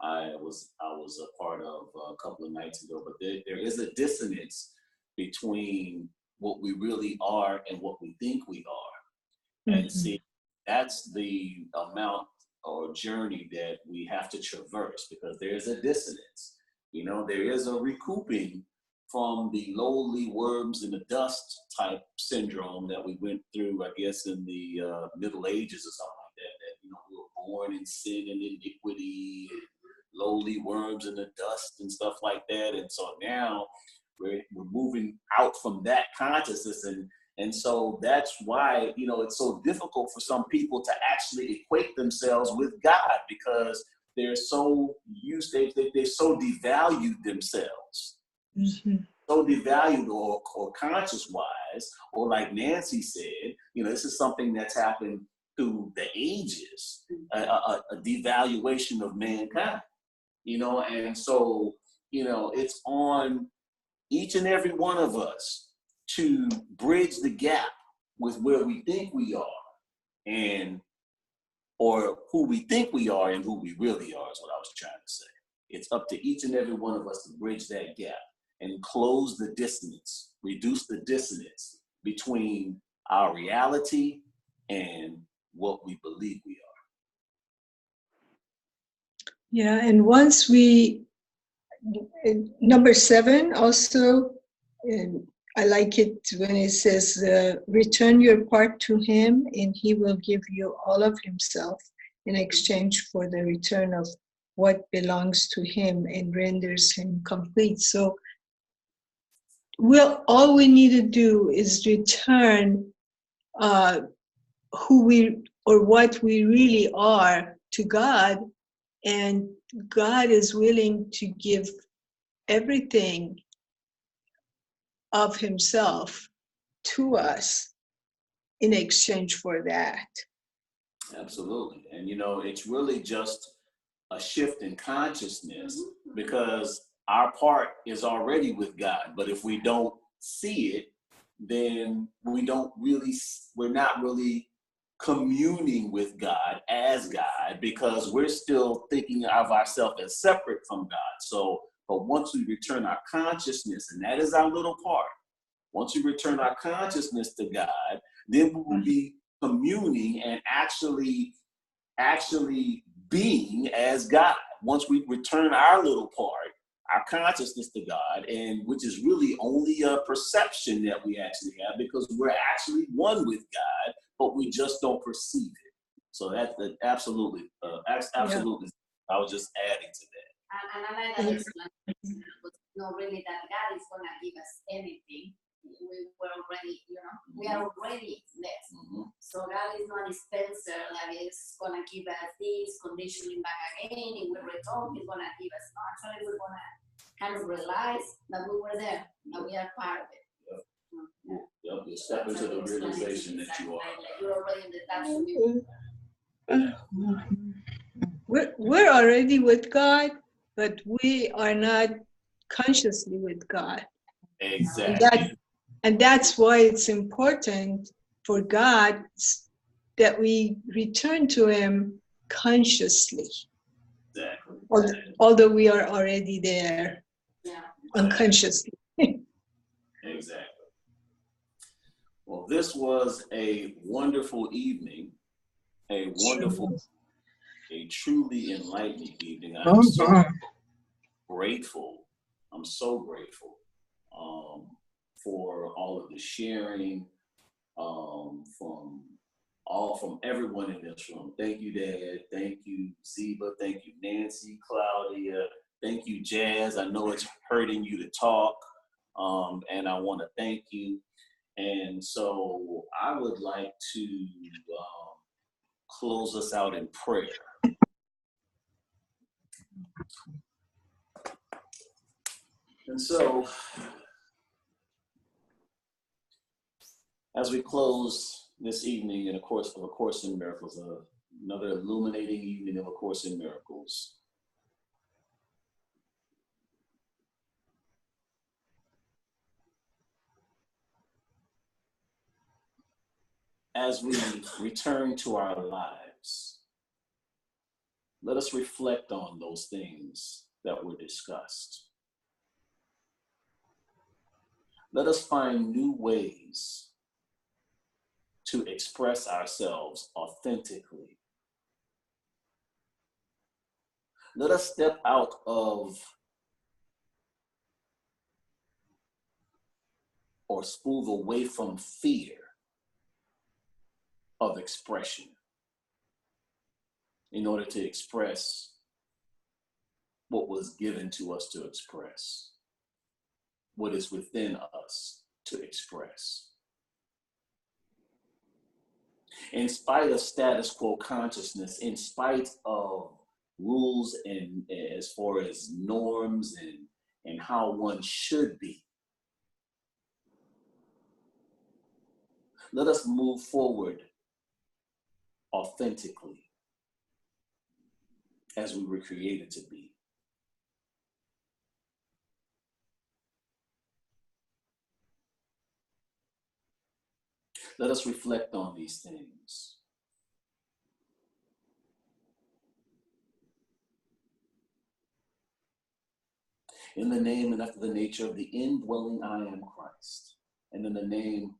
I was a part of a couple of nights ago. But there is a dissonance between what we really are and what we think we are. And see, that's the amount or journey that we have to traverse, because there's a dissonance. You know, there is a recouping from the lowly worms in the dust type syndrome that we went through, I guess, in the Middle Ages or something like that. That, you know, we were born in sin and iniquity, and lowly worms in the dust and stuff like that. And so now we're moving out from that consciousness, and so that's why, you know, it's so difficult for some people to actually equate themselves with God, because they're so used, they so devalued themselves. So devalued or conscious wise, or like Nancy said, you know, this is something that's happened through the ages, a devaluation of mankind, you know. And so, you know, it's on each and every one of us to bridge the gap with where we think we are, or who we think we are and who we really are, is what I was trying to say. It's up to each and every one of us to bridge that gap and close the dissonance, reduce the dissonance between our reality and what we believe we are. Yeah, and once number 7 also, I like it when it says, return your part to Him and He will give you all of Himself in exchange for the return of what belongs to Him and renders Him complete. So all we need to do is return who we or what we really are to God, and God is willing to give everything of himself to us in exchange for that. Absolutely. And you know, it's really just a shift in consciousness, because our part is already with God. But if we don't see it, then we're not really communing with God as God, because we're still thinking of ourselves as separate from God. So, but once we return our consciousness, and that is our little part, once we return our consciousness to God, then we will be communing and actually being as God. Once we return our little part, our consciousness to God, and which is really only a perception that we actually have, because we're actually one with God, but we just don't perceive it. So that's absolutely. Yeah. I was just adding to that. And I like that explanation. But not really that God is gonna give us anything. We're already, we are already blessed. Mm-hmm. So God is not a dispenser that is gonna give us this, conditioning back again. If we return, He's gonna give us. No, actually, we're gonna kind of realize that we were there, that we are part of it. Yep, you step into the realization that you are. Like you're already in the touch We're already with God, but we are not consciously with God. Exactly. And that's why it's important for God that we return to Him consciously. Exactly. Although we are already there, Yeah. unconsciously. Exactly. Well, this was a wonderful evening, a truly enlightening evening. I'm so grateful. I'm so grateful for all of the sharing from everyone in this room. Thank you, Dad. Thank you, Zeba. Thank you, Nancy, Claudia. Thank you, Jazz. I know it's hurting you to talk, and I want to thank you. And so I would like to close us out in prayer. And so, as we close this evening in A Course in Miracles, another illuminating evening of A Course in Miracles, as we return to our lives, let us reflect on those things that were discussed. Let us find new ways to express ourselves authentically. Let us step out of or move away from fear of expression in order to express what was given to us to express, what is within us to express. In spite of status quo consciousness, in spite of rules and as far as norms and how one should be, let us move forward authentically as we were created to be. Let us reflect on these things. In the name and after the nature of the indwelling I am Christ, and in the name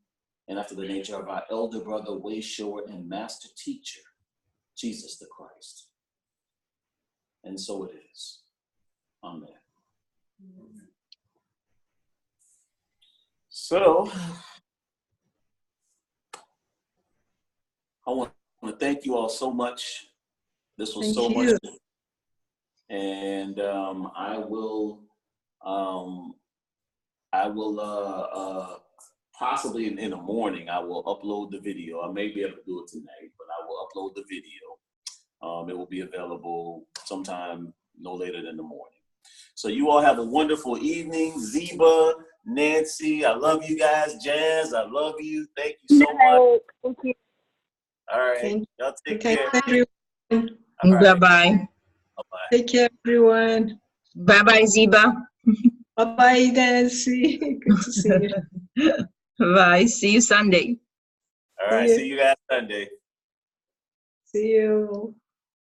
and after the nature of our elder brother, way shower and master teacher, Jesus the Christ. And so it is. Amen. So, I want to thank you all so much. This was so much. And I will possibly in the morning, I will upload the video. I may be able to do it tonight, but I will upload the video. It will be available sometime no later than the morning. So you all have a wonderful evening. Zeba, Nancy, I love you guys. Jazz, I love you. Thank you so much. Thank you. All right. Thank Y'all take you. care. Everyone. All right. Bye-bye. Bye-bye. Take care, everyone. Bye-bye, Ziba. Bye-bye, Nancy. Good to see you. Bye. See you Sunday. All right. See you guys Sunday. See you.